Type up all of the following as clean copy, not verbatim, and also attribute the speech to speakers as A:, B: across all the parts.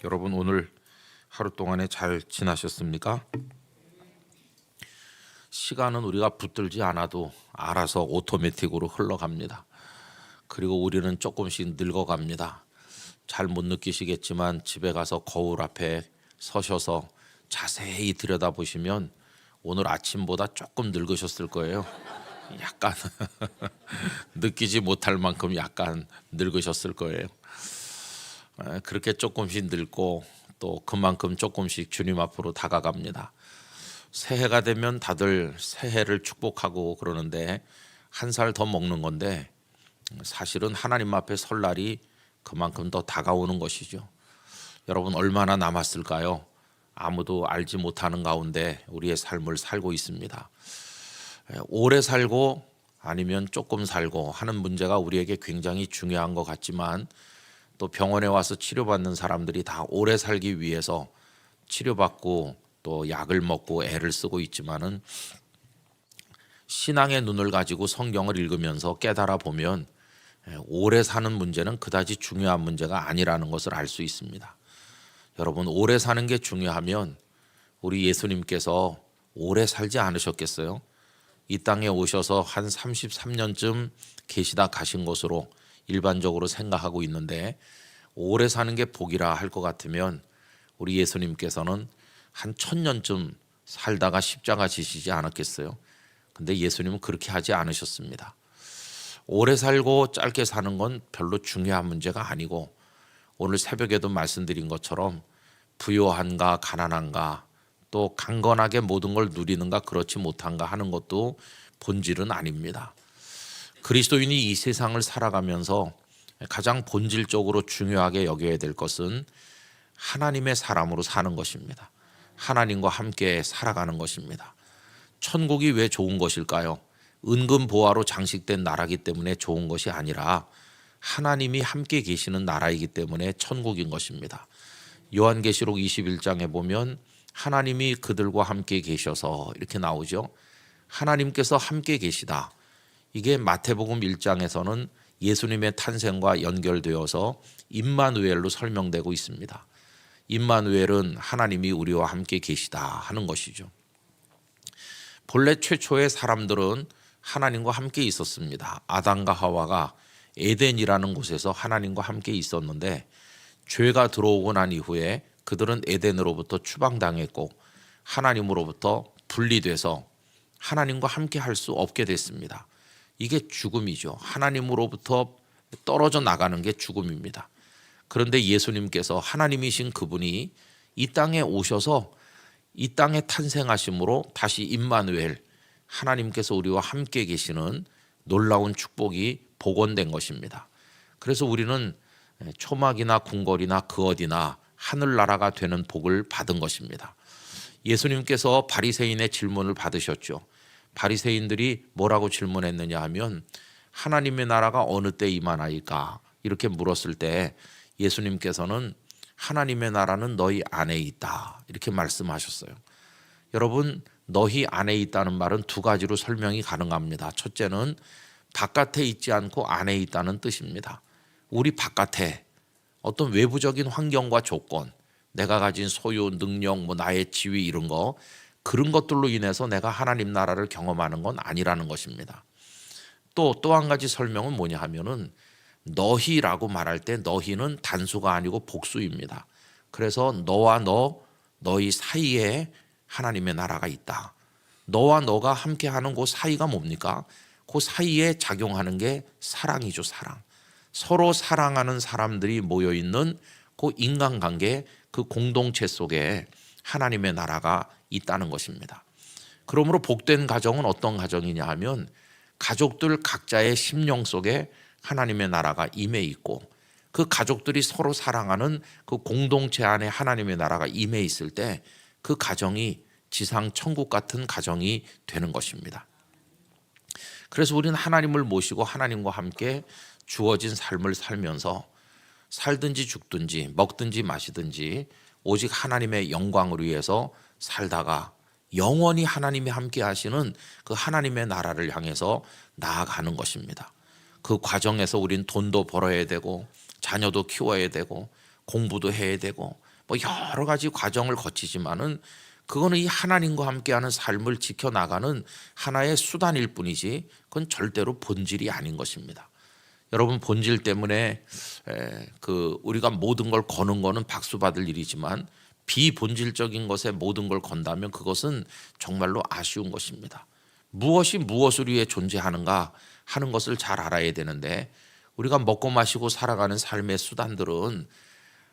A: 여러분 오늘 하루 동안에 잘 지나셨습니까? 시간은 우리가 붙들지 않아도 알아서 오토매틱으로 흘러갑니다. 그리고 우리는 조금씩 늙어갑니다. 잘 못 느끼시겠지만 집에 가서 거울 앞에 서셔서 자세히 들여다보시면 오늘 아침보다 조금 늙으셨을 거예요. 약간 느끼지 못할 만큼 약간 늙으셨을 거예요. 그렇게 조금씩 늙고 또 그만큼 조금씩 주님 앞으로 다가갑니다. 새해가 되면 다들 새해를 축복하고 그러는데 한 살 더 먹는 건데 사실은 하나님 앞에 설 날이 그만큼 더 다가오는 것이죠. 여러분 얼마나 남았을까요? 아무도 알지 못하는 가운데 우리의 삶을 살고 있습니다. 오래 살고 아니면 조금 살고 하는 문제가 우리에게 굉장히 중요한 것 같지만 또 병원에 와서 치료받는 사람들이 다 오래 살기 위해서 치료받고 또 약을 먹고 애를 쓰고 있지만은 신앙의 눈을 가지고 성경을 읽으면서 깨달아 보면 오래 사는 문제는 그다지 중요한 문제가 아니라는 것을 알 수 있습니다. 여러분 오래 사는 게 중요하면 우리 예수님께서 오래 살지 않으셨겠어요? 이 땅에 오셔서 한 33년쯤 계시다 가신 것으로 일반적으로 생각하고 있는데 오래 사는 게 복이라 할 것 같으면 우리 예수님께서는 한 1000년쯤 살다가 십자가 지시지 않았겠어요? 근데 예수님은 그렇게 하지 않으셨습니다. 오래 살고 짧게 사는 건 별로 중요한 문제가 아니고 오늘 새벽에도 말씀드린 것처럼 부요한가 가난한가 또 강건하게 모든 걸 누리는가 그렇지 못한가 하는 것도 본질은 아닙니다. 그리스도인이 이 세상을 살아가면서 가장 본질적으로 중요하게 여겨야 될 것은 하나님의 사람으로 사는 것입니다. 하나님과 함께 살아가는 것입니다. 천국이 왜 좋은 것일까요? 은근 보화로 장식된 나라이기 때문에 좋은 것이 아니라 하나님이 함께 계시는 나라이기 때문에 천국인 것입니다. 요한계시록 21장에 보면 하나님이 그들과 함께 계셔서 이렇게 나오죠. 하나님께서 함께 계시다. 이게 마태복음 1장에서는 예수님의 탄생과 연결되어서 임마누엘로 설명되고 있습니다. 임마누엘은 하나님이 우리와 함께 계시다 하는 것이죠. 본래 최초의 사람들은 하나님과 함께 있었습니다. 아담과 하와가 에덴이라는 곳에서 하나님과 함께 있었는데 죄가 들어오고 난 이후에 그들은 에덴으로부터 추방당했고 하나님으로부터 분리돼서 하나님과 함께 할 수 없게 됐습니다. 이게 죽음이죠. 하나님으로부터 떨어져 나가는 게 죽음입니다. 그런데 예수님께서 하나님이신 그분이 이 땅에 오셔서 이 땅에 탄생하심으로 다시 임마누엘 하나님께서 우리와 함께 계시는 놀라운 축복이 복원된 것입니다. 그래서 우리는 초막이나 궁궐이나 그 어디나 하늘나라가 되는 복을 받은 것입니다. 예수님께서 바리새인의 질문을 받으셨죠. 바리새인들이 뭐라고 질문했느냐 하면 하나님의 나라가 어느 때 임하나이까 이렇게 물었을 때 예수님께서는 하나님의 나라는 너희 안에 있다 이렇게 말씀하셨어요. 여러분 너희 안에 있다는 말은 두 가지로 설명이 가능합니다. 첫째는 바깥에 있지 않고 안에 있다는 뜻입니다. 우리 바깥에 어떤 외부적인 환경과 조건, 내가 가진 소유, 능력, 나의 지위 이런 거 그런 것들로 인해서 내가 하나님 나라를 경험하는 건 아니라는 것입니다. 또 한 가지 설명은 뭐냐 하면은 너희라고 말할 때 너희는 단수가 아니고 복수입니다. 그래서 너와 너희 사이에 하나님의 나라가 있다. 너와 너가 함께하는 그 사이가 뭡니까? 그 사이에 작용하는 게 사랑이죠. 사랑. 서로 사랑하는 사람들이 모여있는 그 인간관계 그 공동체 속에 하나님의 나라가 있다는 것입니다. 그러므로 복된 가정은 어떤 가정이냐 하면 가족들 각자의 심령 속에 하나님의 나라가 임해 있고 그 가족들이 서로 사랑하는 그 공동체 안에 하나님의 나라가 임해 있을 때 그 가정이 지상 천국 같은 가정이 되는 것입니다. 그래서 우리는 하나님을 모시고 하나님과 함께 주어진 삶을 살면서 살든지 죽든지 먹든지 마시든지 오직 하나님의 영광을 위해서 살다가 영원히 하나님이 함께 하시는 그 하나님의 나라를 향해서 나아가는 것입니다. 그 과정에서 우린 돈도 벌어야 되고 자녀도 키워야 되고 공부도 해야 되고 뭐 여러 가지 과정을 거치지만은 그거는 이 하나님과 함께하는 삶을 지켜나가는 하나의 수단일 뿐이지 그건 절대로 본질이 아닌 것입니다. 여러분, 본질 때문에 우리가 모든 걸 거는 거는 박수 받을 일이지만 비본질적인 것에 모든 걸 건다면 그것은 정말로 아쉬운 것입니다. 무엇이 무엇을 위해 존재하는가 하는 것을 잘 알아야 되는데, 우리가 먹고 마시고 살아가는 삶의 수단들은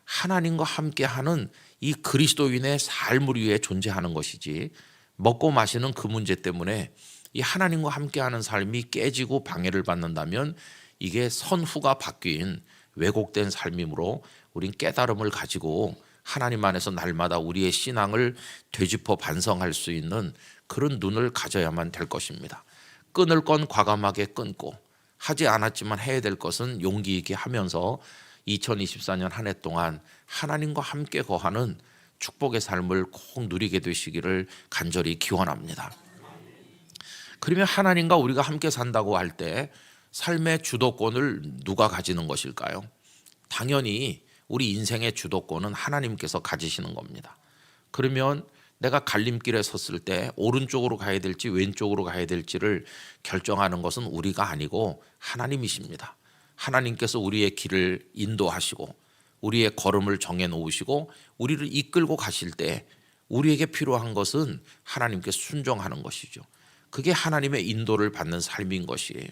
A: 하나님과 함께하는 이 그리스도인의 삶을 위해 존재하는 것이지, 먹고 마시는 그 문제 때문에 이 하나님과 함께하는 삶이 깨지고 방해를 받는다면 이게 선후가 바뀐 왜곡된 삶이므로 우린 깨달음을 가지고 하나님 안에서 날마다 우리의 신앙을 되짚어 반성할 수 있는 그런 눈을 가져야만 될 것입니다. 끊을 건 과감하게 끊고, 하지 않았지만 해야 될 것은 용기 있게 하면서 2024년 한 해 동안 하나님과 함께 거하는 축복의 삶을 꼭 누리게 되시기를 간절히 기원합니다. 그러면 하나님과 우리가 함께 산다고 할 때 삶의 주도권을 누가 가지는 것일까요? 당연히 우리 인생의 주도권은 하나님께서 가지시는 겁니다. 그러면 내가 갈림길에 섰을 때 오른쪽으로 가야 될지 왼쪽으로 가야 될지를 결정하는 것은 우리가 아니고 하나님이십니다. 하나님께서 우리의 길을 인도하시고 우리의 걸음을 정해 놓으시고 우리를 이끌고 가실 때 우리에게 필요한 것은 하나님께 순종하는 것이죠. 그게 하나님의 인도를 받는 삶인 것이에요.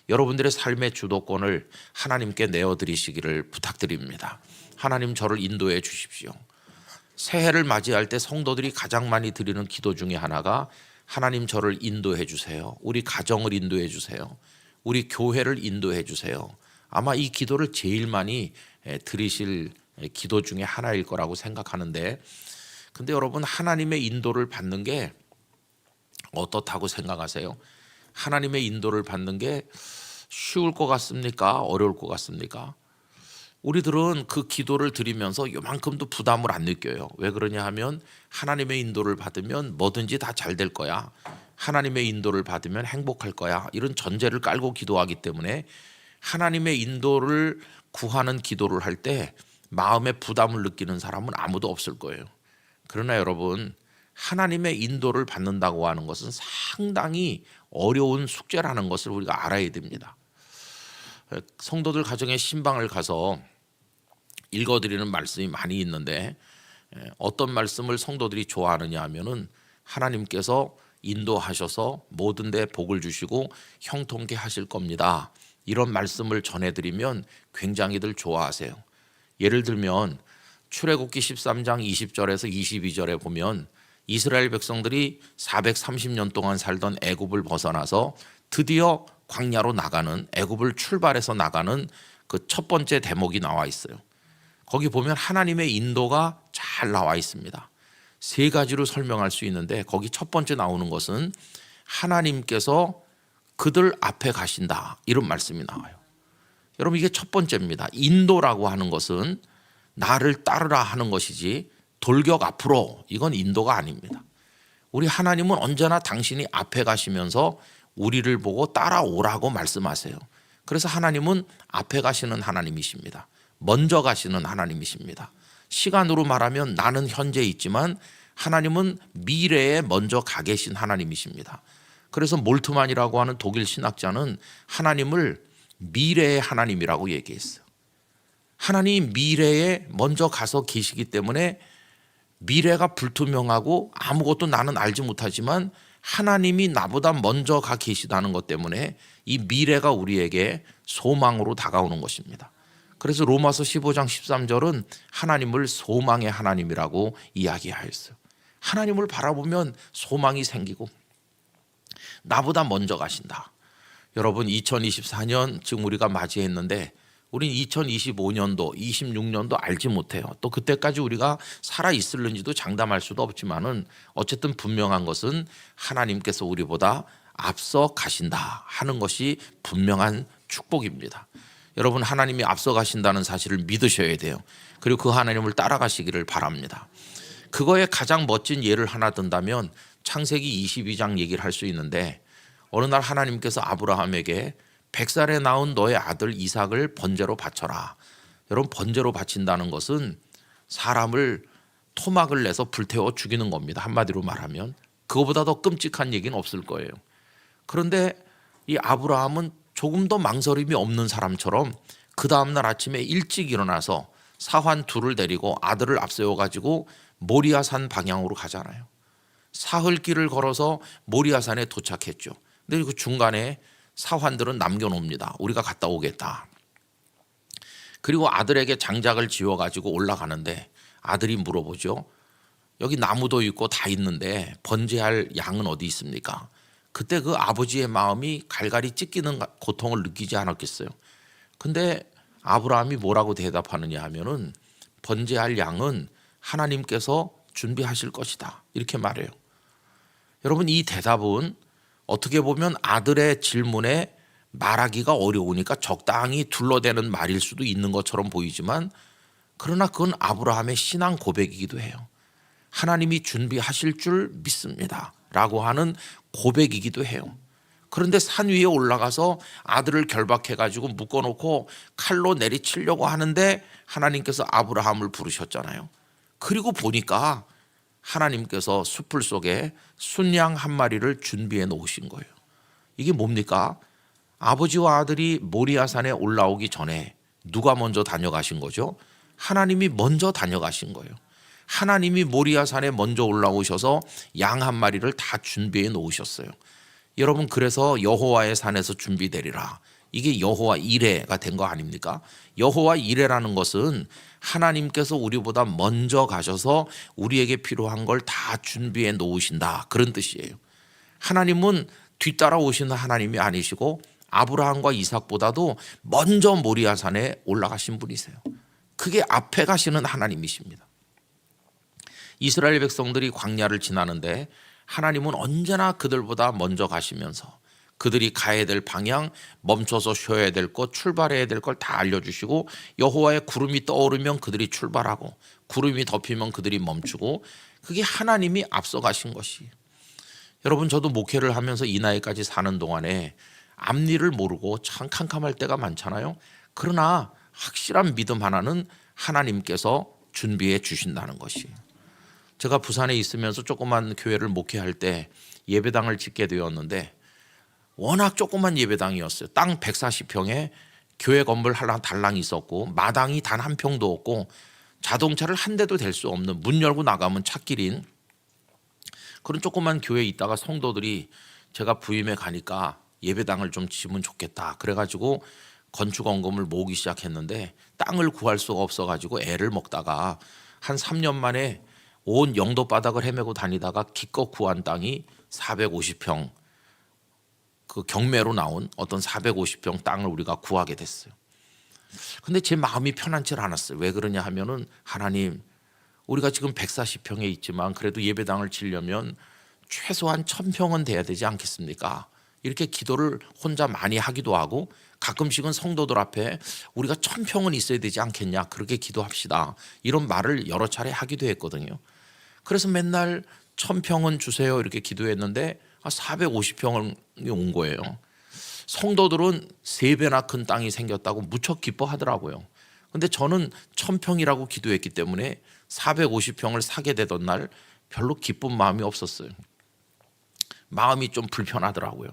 A: 여러분들의 삶의 주도권을 하나님께 내어드리시기를 부탁드립니다. 하나님, 저를 인도해 주십시오. 새해를 맞이할 때 성도들이 가장 많이 드리는 기도 중에 하나가 하나님, 저를 인도해 주세요. 우리 가정을 인도해 주세요. 우리 교회를 인도해 주세요. 아마 이 기도를 제일 많이 드리실 기도 중에 하나일 거라고 생각하는데, 근데 여러분, 하나님의 인도를 받는 게 어떻다고 생각하세요? 하나님의 인도를 받는 게 쉬울 것 같습니까? 어려울 것 같습니까? 우리들은 그 기도를 드리면서 요만큼도 부담을 안 느껴요. 왜 그러냐 하면 하나님의 인도를 받으면 뭐든지 다 잘 될 거야. 하나님의 인도를 받으면 행복할 거야. 이런 전제를 깔고 기도하기 때문에 하나님의 인도를 구하는 기도를 할 때 마음에 부담을 느끼는 사람은 아무도 없을 거예요. 그러나 여러분, 하나님의 인도를 받는다고 하는 것은 상당히 어려운 숙제라는 것을 우리가 알아야 됩니다. 성도들 가정에 신방을 가서 읽어드리는 말씀이 많이 있는데, 어떤 말씀을 성도들이 좋아하느냐 하면은 하나님께서 인도하셔서 모든 데 복을 주시고 형통케 하실 겁니다. 이런 말씀을 전해드리면 굉장히들 좋아하세요. 예를 들면 출애굽기 13장 20절에서 22절에 보면 이스라엘 백성들이 430년 동안 살던 애굽을 벗어나서 드디어 광야로 나가는, 애굽을 출발해서 나가는 그 첫 번째 대목이 나와 있어요. 거기 보면 하나님의 인도가 잘 나와 있습니다. 세 가지로 설명할 수 있는데 거기 첫 번째 나오는 것은 하나님께서 그들 앞에 가신다, 이런 말씀이 나와요. 여러분, 이게 첫 번째입니다. 인도라고 하는 것은 나를 따르라 하는 것이지 돌격 앞으로, 이건 인도가 아닙니다. 우리 하나님은 언제나 당신이 앞에 가시면서 우리를 보고 따라오라고 말씀하세요. 그래서 하나님은 앞에 가시는 하나님이십니다. 먼저 가시는 하나님이십니다. 시간으로 말하면 나는 현재 있지만 하나님은 미래에 먼저 가 계신 하나님이십니다. 그래서 몰트만이라고 하는 독일 신학자는 하나님을 미래의 하나님이라고 얘기했어요. 하나님이 미래에 먼저 가서 계시기 때문에 미래가 불투명하고 아무것도 나는 알지 못하지만 하나님이 나보다 먼저 가 계시다는 것 때문에 이 미래가 우리에게 소망으로 다가오는 것입니다. 그래서 로마서 15장 13절은 하나님을 소망의 하나님이라고 이야기하였어요. 하나님을 바라보면 소망이 생기고 나보다 먼저 가신다. 여러분, 2024년 지금 우리가 맞이했는데 우린 2025년도, 26년도 알지 못해요. 또 그때까지 우리가 살아 있을는지도 장담할 수도 없지만은 어쨌든 분명한 것은 하나님께서 우리보다 앞서 가신다 하는 것이 분명한 축복입니다. 여러분, 하나님이 앞서 가신다는 사실을 믿으셔야 돼요. 그리고 그 하나님을 따라가시기를 바랍니다. 그거에 가장 멋진 예를 하나 든다면 창세기 22장 얘기를 할 수 있는데, 어느 날 하나님께서 아브라함에게 100살에 낳은 너의 아들 이삭을 번제로 바쳐라. 여러분, 번제로 바친다는 것은 사람을 토막을 내서 불태워 죽이는 겁니다. 한마디로 말하면 그거보다 더 끔찍한 얘기는 없을 거예요. 그런데 이 아브라함은 조금 더 망설임이 없는 사람처럼 그 다음날 아침에 일찍 일어나서 사환 둘을 데리고 아들을 앞세워 가지고 모리아산 방향으로 가잖아요. 사흘길을 걸어서 모리아산에 도착했죠. 근데 그 중간에 사환들은 남겨놓습니다. 우리가 갔다 오겠다. 그리고 아들에게 장작을 지어가지고 올라가는데 아들이 물어보죠. 여기 나무도 있고 다 있는데 번제할 양은 어디 있습니까? 그때 그 아버지의 마음이 갈갈이 찢기는 고통을 느끼지 않았겠어요. 근데 아브라함이 뭐라고 대답하느냐 하면은 번제할 양은 하나님께서 준비하실 것이다. 이렇게 말해요. 여러분, 이 대답은 어떻게 보면 아들의 질문에 말하기가 어려우니까 적당히 둘러대는 말일 수도 있는 것처럼 보이지만 그러나 그건 아브라함의 신앙 고백이기도 해요. 하나님이 준비하실 줄 믿습니다 라고 하는 고백이기도 해요. 그런데 산 위에 올라가서 아들을 결박해가지고 묶어놓고 칼로 내리치려고 하는데 하나님께서 아브라함을 부르셨잖아요. 그리고 보니까 하나님께서 숲을 속에 순양 한 마리를 준비해 놓으신 거예요. 이게 뭡니까? 아버지와 아들이 모리아산에 올라오기 전에 누가 먼저 다녀가신 거죠? 하나님이 먼저 다녀가신 거예요. 하나님이 모리아산에 먼저 올라오셔서 양 한 마리를 다 준비해 놓으셨어요. 여러분, 그래서 여호와의 산에서 준비되리라. 이게 여호와 이레가 된 거 아닙니까? 여호와 이레라는 것은 하나님께서 우리보다 먼저 가셔서 우리에게 필요한 걸 다 준비해 놓으신다, 그런 뜻이에요. 하나님은 뒤따라 오시는 하나님이 아니시고 아브라함과 이삭보다도 먼저 모리아산에 올라가신 분이세요. 그게 앞에 가시는 하나님이십니다. 이스라엘 백성들이 광야를 지나는데 하나님은 언제나 그들보다 먼저 가시면서 그들이 가야 될 방향, 멈춰서 쉬어야 될 것, 출발해야 될 걸 다 알려주시고 여호와의 구름이 떠오르면 그들이 출발하고 구름이 덮이면 그들이 멈추고 그게 하나님이 앞서가신 것이. 여러분, 저도 목회를 하면서 이 나이까지 사는 동안에 앞일을 모르고 참 캄캄할 때가 많잖아요. 그러나 확실한 믿음 하나는 하나님께서 준비해 주신다는 것이. 제가 부산에 있으면서 조그만 교회를 목회할 때 예배당을 짓게 되었는데 워낙 조그만 예배당이었어요. 땅 140평에 교회 건물 하나 달랑이 있었고 마당이 단 한 평도 없고 자동차를 한 대도 댈 수 없는, 문 열고 나가면 찻길인 그런 조그만 교회에 있다가 성도들이 제가 부임해 가니까 예배당을 좀 지으면 좋겠다 그래가지고 건축원금을 모으기 시작했는데 땅을 구할 수가 없어가지고 애를 먹다가 한 3년 만에 온 영도 바닥을 헤매고 다니다가 기껏 구한 땅이 450평, 그 경매로 나온 어떤 450평 땅을 우리가 구하게 됐어요. 근데 제 마음이 편안치 않았어요. 왜 그러냐 하면은 하나님, 우리가 지금 140평에 있지만 그래도 예배당을 지려면 최소한 1000평은 돼야 되지 않겠습니까? 이렇게 기도를 혼자 많이 하기도 하고 가끔씩은 성도들 앞에 우리가 1000평은 있어야 되지 않겠냐, 그렇게 기도합시다, 이런 말을 여러 차례 하기도 했거든요. 그래서 맨날 1000평은 주세요 이렇게 기도했는데 450평이 온 거예요. 성도들은 3배나 큰 땅이 생겼다고 무척 기뻐하더라고요. 근데 저는 1000평이라고 기도했기 때문에 450평을 사게 되던 날 별로 기쁜 마음이 없었어요. 마음이 좀 불편하더라고요.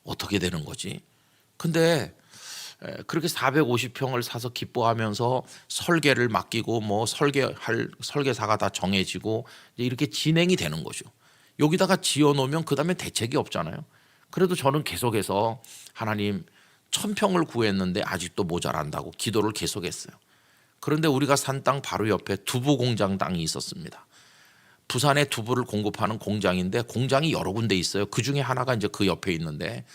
A: 어떻게 되는 거지? 근데 그렇게 450평을 사서 기뻐하면서 설계를 맡기고 뭐 설계할 설계사가 다 정해지고 이렇게 진행이 되는 거죠. 여기다가 지어놓으면 그 다음에 대책이 없잖아요. 그래도 저는 계속해서 하나님 1000평을 구했는데 아직도 모자란다고 기도를 계속했어요. 그런데 우리가 산 땅 바로 옆에 두부 공장 땅이 있었습니다. 부산에 두부를 공급하는 공장인데 공장이 여러 군데 있어요. 그 중에 하나가 이제 그 옆에 있는데,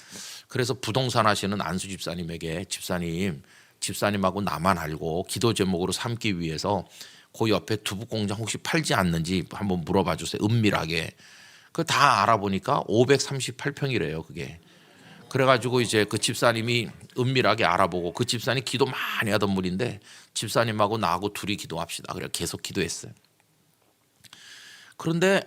A: 그래서 부동산 하시는 안수 집사님에게 집사님하고 나만 알고 기도 제목으로 삼기 위해서 그 옆에 두부 공장 혹시 팔지 않는지 한번 물어봐 주세요. 은밀하게. 그 다 알아보니까 538평이래요, 그게. 그래가지고 이제 그 집사님이 은밀하게 알아보고, 그 집사님 기도 많이 하던 분인데 집사님하고 나하고 둘이 기도합시다. 그래 계속 기도했어요. 그런데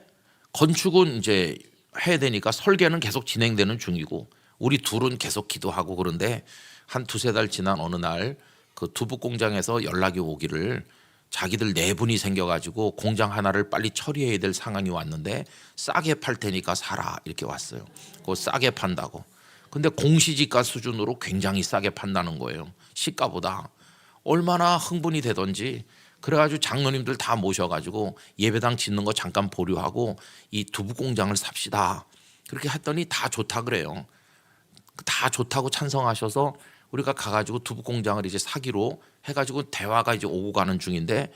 A: 건축은 이제 해야 되니까 설계는 계속 진행되는 중이고 우리 둘은 계속 기도하고, 그런데 한 2-3달 지난 어느 날 그 두부 공장에서 연락이 오기를 자기들 내분이 생겨가지고 공장 하나를 빨리 처리해야 될 상황이 왔는데 싸게 팔 테니까 사라 이렇게 왔어요. 그거 싸게 판다고. 근데 공시지가 수준으로 굉장히 싸게 판다는 거예요. 시가보다. 얼마나 흥분이 되던지. 그래가지고 장로님들 다 모셔가지고 예배당 짓는 거 잠깐 보류하고 이 두부 공장을 삽시다. 그렇게 했더니 다 좋다 그래요. 다 좋다고 찬성하셔서 우리가 가가지고 두부 공장을 이제 사기로 해가지고 대화가 이제 오고 가는 중인데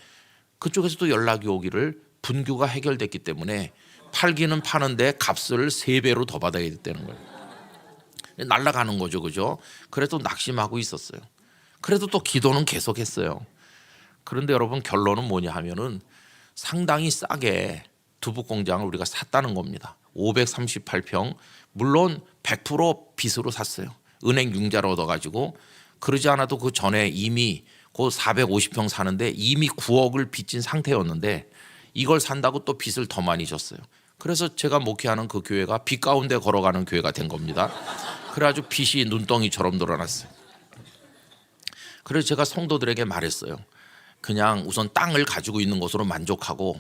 A: 그쪽에서도 연락이 오기를 분규가 해결됐기 때문에 팔기는 파는데 값을 3배로 더 받아야 됐다는 거예요. 날아가는 거죠, 그죠? 그래도 낙심하고 있었어요. 그래도 또 기도는 계속했어요. 그런데 여러분 결론은 뭐냐 하면은 상당히 싸게 두부 공장을 우리가 샀다는 겁니다. 538평, 물론 100% 빚으로 샀어요. 은행 융자를 얻어가지고. 그러지 않아도 그 전에 이미 그 450평 사는데 이미 9억을 빚진 상태였는데 이걸 산다고 또 빚을 더 많이 졌어요. 그래서 제가 목회하는 그 교회가 빚 가운데 걸어가는 교회가 된 겁니다. 그래가지고 빚이 눈덩이처럼 늘어났어요. 그래서 제가 성도들에게 말했어요. 그냥 우선 땅을 가지고 있는 것으로 만족하고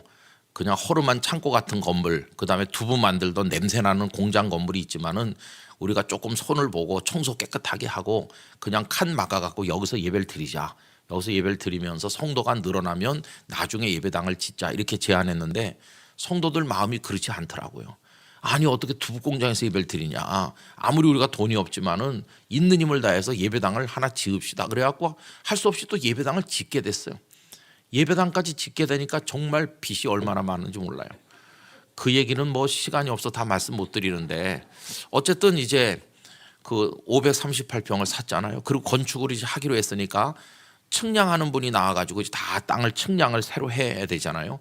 A: 그냥 허름한 창고 같은 건물, 그다음에 두부 만들던 냄새나는 공장 건물이 있지만은 우리가 조금 손을 보고 청소 깨끗하게 하고 그냥 칸 막아갖고 여기서 예배를 드리자. 여기서 예배를 드리면서 성도가 늘어나면 나중에 예배당을 짓자 이렇게 제안했는데 성도들 마음이 그렇지 않더라고요. 아니 어떻게 두부 공장에서 예배를 드리냐. 아무리 우리가 돈이 없지만은 있는 힘을 다해서 예배당을 하나 지읍시다. 그래갖고 할 수 없이 또 예배당을 짓게 됐어요. 예배당까지 짓게 되니까 정말 빚이 얼마나 많은지 몰라요. 그 얘기는 뭐 시간이 없어 다 말씀 못 드리는데 어쨌든 이제 그 538평을 샀잖아요. 그리고 건축을 이제 하기로 했으니까 측량하는 분이 나와가지고 이제 다 땅을 측량을 새로 해야 되잖아요.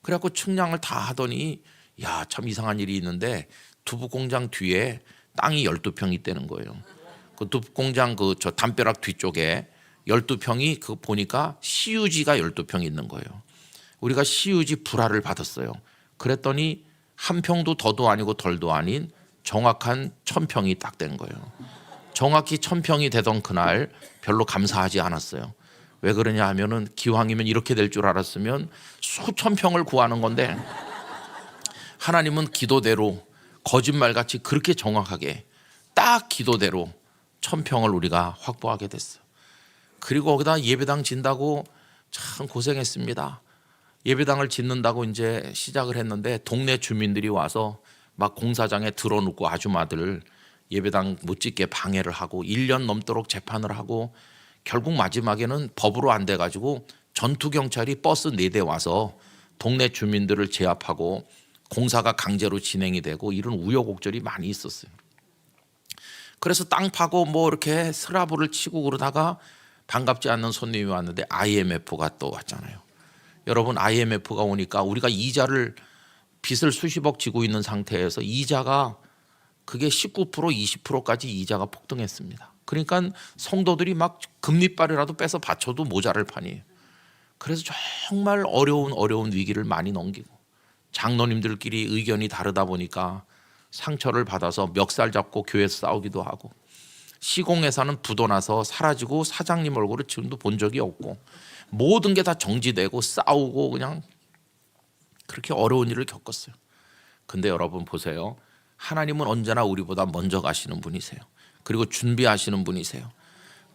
A: 그래갖고 측량을 다 하더니 야, 참 이상한 일이 있는데 두부 공장 뒤에 땅이 12평이 있다는 거예요. 그 두부 공장 그 저 담벼락 뒤쪽에 12평이 그 보니까 CUG가 12평이 있는 거예요. 우리가 CUG 불화를 받았어요. 그랬더니 한 평도 더도 아니고 덜도 아닌 정확한 1000평이 딱 된 거예요. 정확히 1000평이 되던 그날 별로 감사하지 않았어요. 왜 그러냐 하면은 기왕이면 이렇게 될 줄 알았으면 수천 평을 구하는 건데 하나님은 기도대로 거짓말같이 그렇게 정확하게 딱 기도대로 1000평을 우리가 확보하게 됐어요. 그리고 거기다 예배당 짓는다고 참 고생했습니다. 예배당을 짓는다고 이제 시작을 했는데 동네 주민들이 와서 막 공사장에 들어놓고 아줌마들 예배당 못 짓게 방해를 하고 1년 넘도록 재판을 하고 결국 마지막에는 법으로 안 돼가지고 전투경찰이 버스 4대 와서 동네 주민들을 제압하고 공사가 강제로 진행이 되고 이런 우여곡절이 많이 있었어요. 그래서 땅 파고 뭐 이렇게 스라브를 치고 그러다가 반갑지 않는 손님이 왔는데 IMF가 또 왔잖아요. 여러분 IMF가 오니까 우리가 이자를 빚을 수십억 지고 있는 상태에서 이자가 그게 19% 20%까지 이자가 폭등했습니다. 그러니까 성도들이 막 금리빨이라도 빼서 받쳐도 모자랄 판이에요. 그래서 정말 어려운 위기를 많이 넘기고 장로님들끼리 의견이 다르다 보니까 상처를 받아서 멱살 잡고 교회에서 싸우기도 하고 시공회사는 부도나서 사라지고 사장님 얼굴을 지금도 본 적이 없고 모든 게 다 정지되고 싸우고 그냥 그렇게 어려운 일을 겪었어요. 근데 여러분 보세요. 하나님은 언제나 우리보다 먼저 가시는 분이세요. 그리고 준비하시는 분이세요.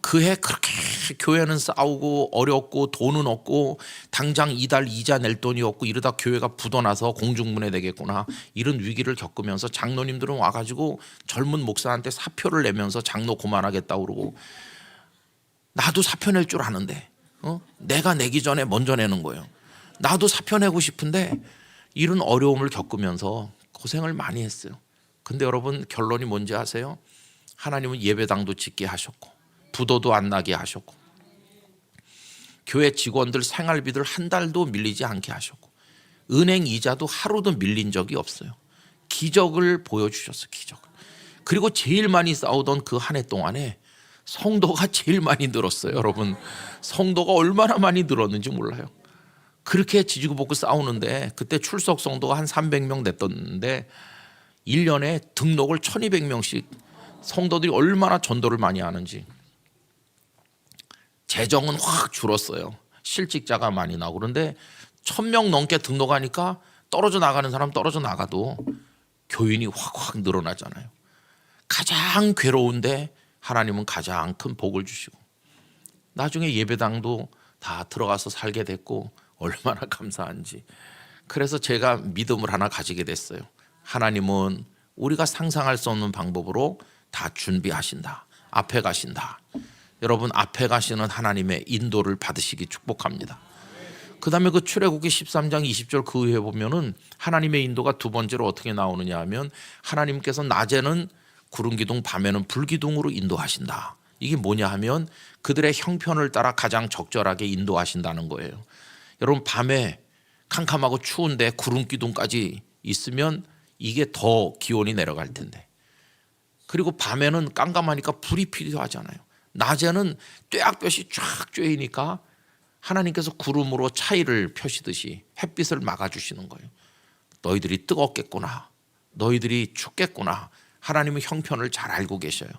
A: 그해 그렇게 교회는 싸우고 어렵고 돈은 없고 당장 이달 이자 낼 돈이 없고 이러다 교회가 부도나서 공중분해 되겠구나 이런 위기를 겪으면서 장로님들은 와가지고 젊은 목사한테 사표를 내면서 장로 그만하겠다고 그러고 나도 사표 낼 줄 아는데 내가 내기 전에 먼저 내는 거예요. 나도 사표 내고 싶은데 이런 어려움을 겪으면서 고생을 많이 했어요. 근데 여러분 결론이 뭔지 아세요? 하나님은 예배당도 짓게 하셨고 부도도 안 나게 하셨고 교회 직원들 생활비들 한 달도 밀리지 않게 하셨고 은행 이자도 하루도 밀린 적이 없어요. 기적을 보여주셨어요. 기적을. 그리고 제일 많이 싸우던 그 한 해 동안에 성도가 제일 많이 늘었어요. 여러분 성도가 얼마나 많이 늘었는지 몰라요. 그렇게 지지고 볶고 싸우는데 그때 출석 성도가 한 300명 됐던데 1년에 등록을 1200명씩 성도들이 얼마나 전도를 많이 하는지. 재정은 확 줄었어요. 실직자가 많이 나오고. 그런데 1,000명 넘게 등록하니까 떨어져 나가는 사람 떨어져 나가도 교인이 확 늘어나잖아요. 가장 괴로운데 하나님은 가장 큰 복을 주시고, 나중에 예배당도 다 들어가서 살게 됐고 얼마나 감사한지. 그래서 제가 믿음을 하나 가지게 됐어요. 하나님은 우리가 상상할 수 없는 방법으로 다 준비하신다. 앞에 가신다. 여러분, 앞에 가시는 하나님의 인도를 받으시기 축복합니다. 그 다음에 그 출애굽기 13장 20절 그 후에 보면은 하나님의 인도가 두 번째로 어떻게 나오느냐 하면, 하나님께서 낮에는 구름 기둥, 밤에는 불 기둥으로 인도하신다. 이게 뭐냐 하면 그들의 형편을 따라 가장 적절하게 인도하신다는 거예요. 여러분, 밤에 캄캄하고 추운데 구름 기둥까지 있으면 이게 더 기온이 내려갈 텐데, 그리고 밤에는 깜깜하니까 불이 필요하잖아요. 낮에는 떼약볕이 쫙 쬐이니까 하나님께서 구름으로 차이를 펴시듯이 햇빛을 막아주시는 거예요. 너희들이 뜨겁겠구나, 너희들이 춥겠구나, 하나님의 형편을 잘 알고 계셔요.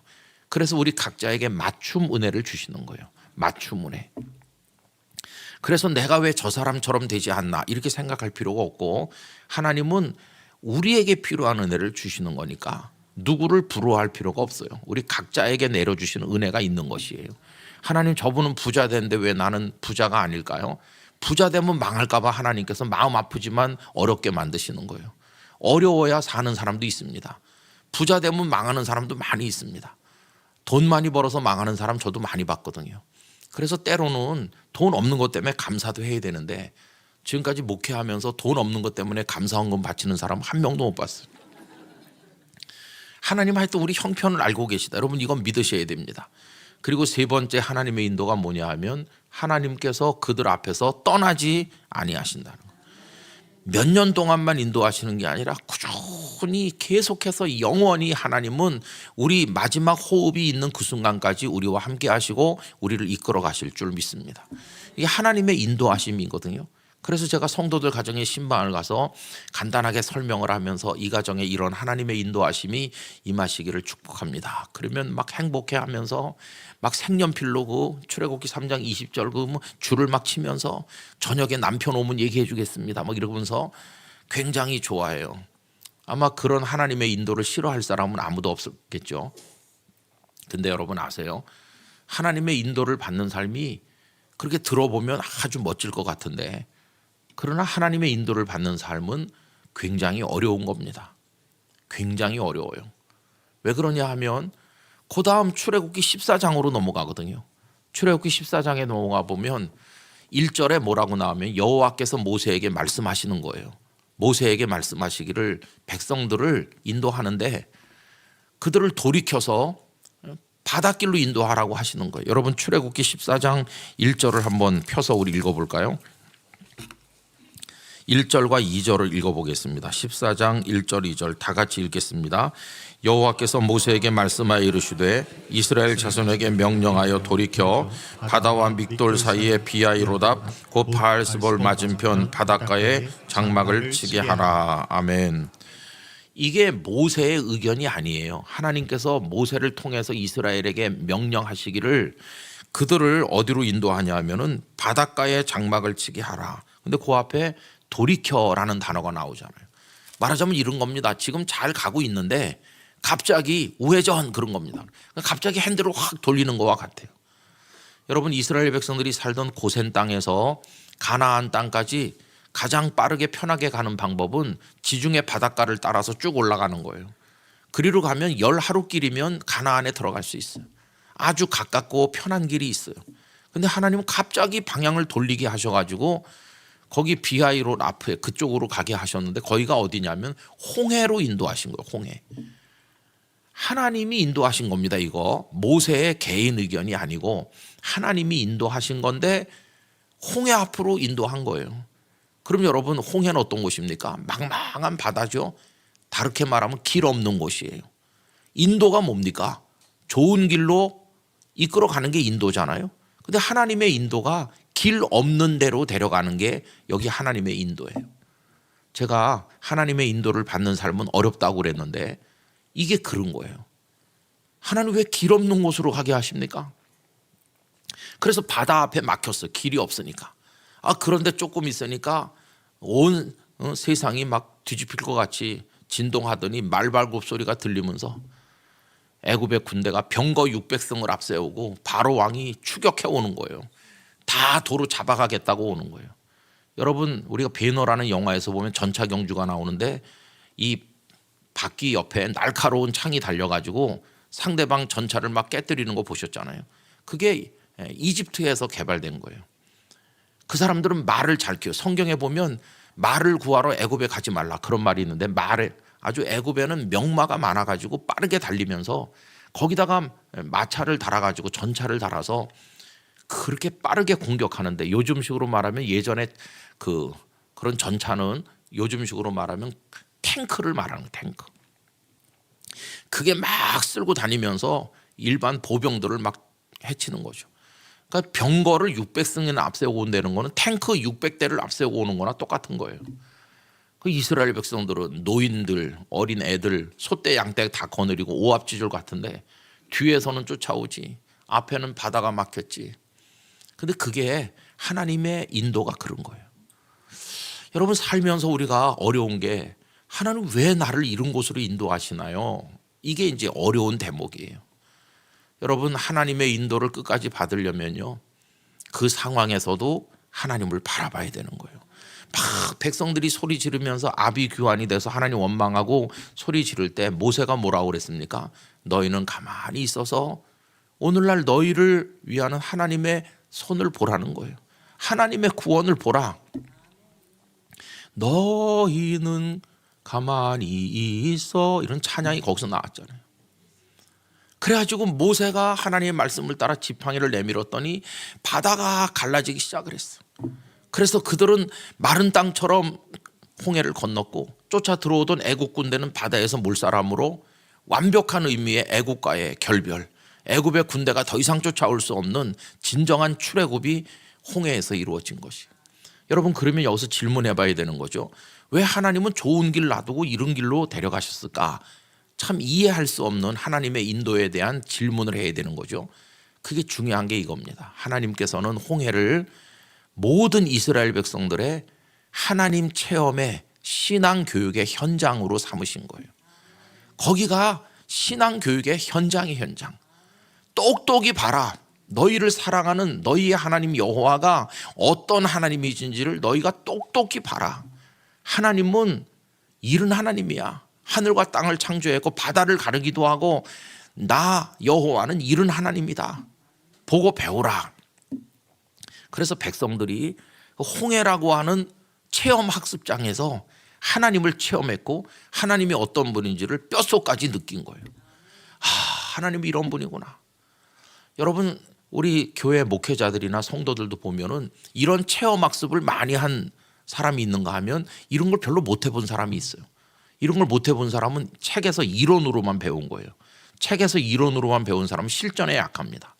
A: 그래서 우리 각자에게 맞춤 은혜를 주시는 거예요. 맞춤 은혜. 그래서 내가 왜 저 사람처럼 되지 않나 이렇게 생각할 필요가 없고, 하나님은 우리에게 필요한 은혜를 주시는 거니까 누구를 부러워할 필요가 없어요. 우리 각자에게 내려주시는 은혜가 있는 것이에요. 하나님, 저분은 부자 되는데 왜 나는 부자가 아닐까요? 부자 되면 망할까 봐 하나님께서 마음 아프지만 어렵게 만드시는 거예요. 어려워야 사는 사람도 있습니다. 부자 되면 망하는 사람도 많이 있습니다. 돈 많이 벌어서 망하는 사람 저도 많이 봤거든요. 그래서 때로는 돈 없는 것 때문에 감사도 해야 되는데, 지금까지 목회하면서 돈 없는 것 때문에 감사헌금 바치는 사람 한 명도 못 봤어요. 하나님 하여튼 우리 형편을 알고 계시다. 여러분, 이건 믿으셔야 됩니다. 그리고 세 번째 하나님의 인도가 뭐냐 하면, 하나님께서 그들 앞에서 떠나지 아니하신다는 거예요. 몇 년 동안만 인도하시는 게 아니라 꾸준히 계속해서 영원히 하나님은 우리 마지막 호흡이 있는 그 순간까지 우리와 함께 하시고 우리를 이끌어 가실 줄 믿습니다. 이게 하나님의 인도하심이거든요. 그래서 제가 성도들 가정에 신방을 가서 간단하게 설명을 하면서 이 가정에 이런 하나님의 인도하심이 임하시기를 축복합니다. 그러면 막 행복해하면서 막 색연필로 그 출애굽기 3장 20절 그 줄을 막 치면서 저녁에 남편 오면 얘기해 주겠습니다 막 이러면서 굉장히 좋아해요. 아마 그런 하나님의 인도를 싫어할 사람은 아무도 없었겠죠. 근데 여러분 아세요? 하나님의 인도를 받는 삶이 그렇게 들어보면 아주 멋질 것 같은데, 그러나 하나님의 인도를 받는 삶은 굉장히 어려운 겁니다. 굉장히 어려워요. 왜 그러냐 하면 그 다음 출애굽기 14장으로 넘어가거든요. 출애굽기 14장에 넘어가 보면 1절에 뭐라고 나오면 여호와께서 모세에게 말씀하시는 거예요. 모세에게 말씀하시기를 백성들을 인도하는데 그들을 돌이켜서 바닷길로 인도하라고 하시는 거예요. 여러분, 출애굽기 14장 1절을 한번 펴서 우리 읽어볼까요? 1절과 2절을 읽어보겠습니다. 14장 1절 2절 다 같이 읽겠습니다. 여호와께서 모세에게 말씀하여 이르시되 이스라엘 자손에게 명령하여 돌이켜 바다와 믹돌 사이에 비하이로답 곧 바알스볼 맞은편 바닷가에 장막을 치게 하라. 아멘. 이게 모세의 의견이 아니에요. 하나님께서 모세를 통해서 이스라엘에게 명령하시기를 그들을 어디로 인도하냐 하면은 바닷가에 장막을 치게 하라. 근데 그 앞에 돌이켜라는 단어가 나오잖아요. 말하자면 이런 겁니다. 지금 잘 가고 있는데 갑자기 우회전 그런 겁니다. 갑자기 핸들을 확 돌리는 것과 같아요. 여러분, 이스라엘 백성들이 살던 고센 땅에서 가나안 땅까지 가장 빠르게 편하게 가는 방법은 지중해 바닷가를 따라서 쭉 올라가는 거예요. 그리로 가면 10하루 길이면 가나안에 들어갈 수 있어요. 아주 가깝고 편한 길이 있어요. 근데 하나님은 갑자기 방향을 돌리게 하셔가지고 거기 비하이롯 앞에 그쪽으로 가게 하셨는데, 거기가 어디냐면 홍해로 인도하신 거예요. 홍해. 하나님이 인도하신 겁니다. 이거 모세의 개인 의견이 아니고 하나님이 인도하신 건데 홍해 앞으로 인도한 거예요. 그럼 여러분, 홍해는 어떤 곳입니까? 망망한 바다죠. 다르게 말하면 길 없는 곳이에요. 인도가 뭡니까? 좋은 길로 이끌어가는 게 인도잖아요. 근데 하나님의 인도가 길 없는 데로 데려가는 게 여기 하나님의 인도예요. 제가 하나님의 인도를 받는 삶은 어렵다고 그랬는데 이게 그런 거예요. 하나님 왜 길 없는 곳으로 가게 하십니까? 그래서 바다 앞에 막혔어요. 길이 없으니까. 그런데 조금 있으니까 온 세상이 막 뒤집힐 것 같이 진동하더니 말발굽 소리가 들리면서 애굽의 군대가 병거 600승을 앞세우고 바로 왕이 추격해 오는 거예요. 다 도로 잡아가겠다고 오는 거예요. 여러분, 우리가 베너라는 영화에서 보면 전차 경주가 나오는데 이 바퀴 옆에 날카로운 창이 달려가지고 상대방 전차를 막 깨뜨리는 거 보셨잖아요. 그게 이집트에서 개발된 거예요. 그 사람들은 말을 잘 키워요. 성경에 보면 말을 구하러 애굽에 가지 말라 그런 말이 있는데 아주 애굽에는 명마가 많아가지고 빠르게 달리면서 거기다가 마차를 달아가지고 전차를 달아서 그렇게 빠르게 공격하는데, 요즘식으로 말하면 예전에 그런 전차는 요즘식으로 말하면 탱크를 말하는 거예요. 탱크. 그게 막 쓸고 다니면서 일반 보병들을 막 해치는 거죠. 그러니까 병거를 600승이나 앞세우고 온다는 거는 탱크 600대를 앞세우고 오는 거나 똑같은 거예요. 그 이스라엘 백성들은 노인들, 어린 애들, 소떼 양떼 다 거느리고 오합지졸 같은데 뒤에서는 쫓아오지, 앞에는 바다가 막혔지. 근데 그게 하나님의 인도가 그런 거예요. 여러분, 살면서 우리가 어려운 게 하나님 왜 나를 이런 곳으로 인도하시나요? 이게 이제 어려운 대목이에요. 여러분, 하나님의 인도를 끝까지 받으려면요, 그 상황에서도 하나님을 바라봐야 되는 거예요. 막 백성들이 소리 지르면서 아비규환이 돼서 하나님 원망하고 소리 지를 때 모세가 뭐라고 그랬습니까? 너희는 가만히 있어서 오늘날 너희를 위하는 하나님의 손을 보라는 거예요. 하나님의 구원을 보라. 너희는 가만히 있어, 이런 찬양이 거기서 나왔잖아요. 그래가지고 모세가 하나님의 말씀을 따라 지팡이를 내밀었더니 바다가 갈라지기 시작을 했어. 그래서 그들은 마른 땅처럼 홍해를 건넜고 쫓아 들어오던 애국 군대는 바다에서 몰살함으로 완벽한 의미의 애국과의 결별, 애굽의 군대가 더 이상 쫓아올 수 없는 진정한 출애굽이 홍해에서 이루어진 것이. 여러분, 그러면 여기서 질문해 봐야 되는 거죠. 왜 하나님은 좋은 길 놔두고 이런 길로 데려가셨을까? 참 이해할 수 없는 하나님의 인도에 대한 질문을 해야 되는 거죠. 그게 중요한 게 이겁니다. 하나님께서는 홍해를 모든 이스라엘 백성들의 하나님 체험의 신앙 교육의 현장으로 삼으신 거예요. 거기가 신앙 교육의 현장이 현장. 똑똑히 봐라. 너희를 사랑하는 너희의 하나님 여호와가 어떤 하나님이신지를 너희가 똑똑히 봐라. 하나님은 이른 하나님이야. 하늘과 땅을 창조했고 바다를 가르기도 하고 나 여호와는 이른 하나님이다. 보고 배우라. 그래서 백성들이 홍해라고 하는 체험 학습장에서 하나님을 체험했고 하나님이 어떤 분인지를 뼛속까지 느낀 거예요. 하나님이 이런 분이구나. 여러분, 우리 교회 목회자들이나 성도들도 보면은 이런 체험 학습을 많이 한 사람이 있는가 하면 이런 걸 별로 못 해본 사람이 있어요. 이런 걸 못 해본 사람은 책에서 이론으로만 배운 거예요. 책에서 이론으로만 배운 사람은 실전에 약합니다.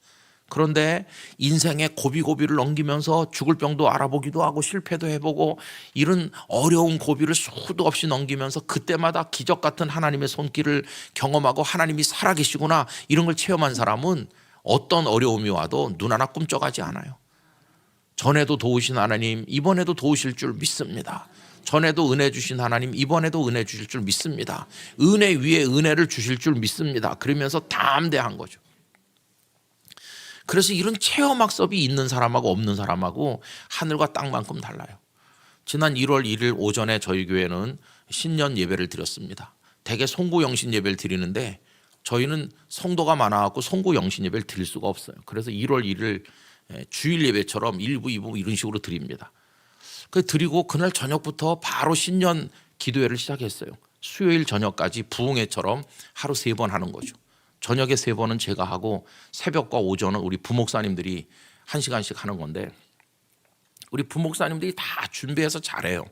A: 그런데 인생의 고비고비를 넘기면서 죽을 병도 알아보기도 하고 실패도 해보고 이런 어려운 고비를 수도 없이 넘기면서 그때마다 기적 같은 하나님의 손길을 경험하고 하나님이 살아계시구나, 이런 걸 체험한 사람은 어떤 어려움이 와도 눈 하나 꿈쩍하지 않아요. 전에도 도우신 하나님 이번에도 도우실 줄 믿습니다. 전에도 은혜 주신 하나님 이번에도 은혜 주실 줄 믿습니다. 은혜 위에 은혜를 주실 줄 믿습니다. 그러면서 담대한 거죠. 그래서 이런 체험 학습이 있는 사람하고 없는 사람하고 하늘과 땅만큼 달라요. 지난 1월 1일 오전에 저희 교회는 신년 예배를 드렸습니다. 대개 송구 영신 예배를 드리는데 저희는 성도가 많아갖고 송구 영신 예배를 드릴 수가 없어요. 그래서 1월 1일 주일 예배처럼 1부, 2부 이런 식으로 드립니다. 드리고 그날 저녁부터 바로 신년 기도회를 시작했어요. 수요일 저녁까지 부흥회처럼 하루 3번 하는 거죠. 저녁에 3번은 제가 하고 새벽과 오전은 우리 부목사님들이 1시간씩 하는 건데, 우리 부목사님들이 다 준비해서 잘해요.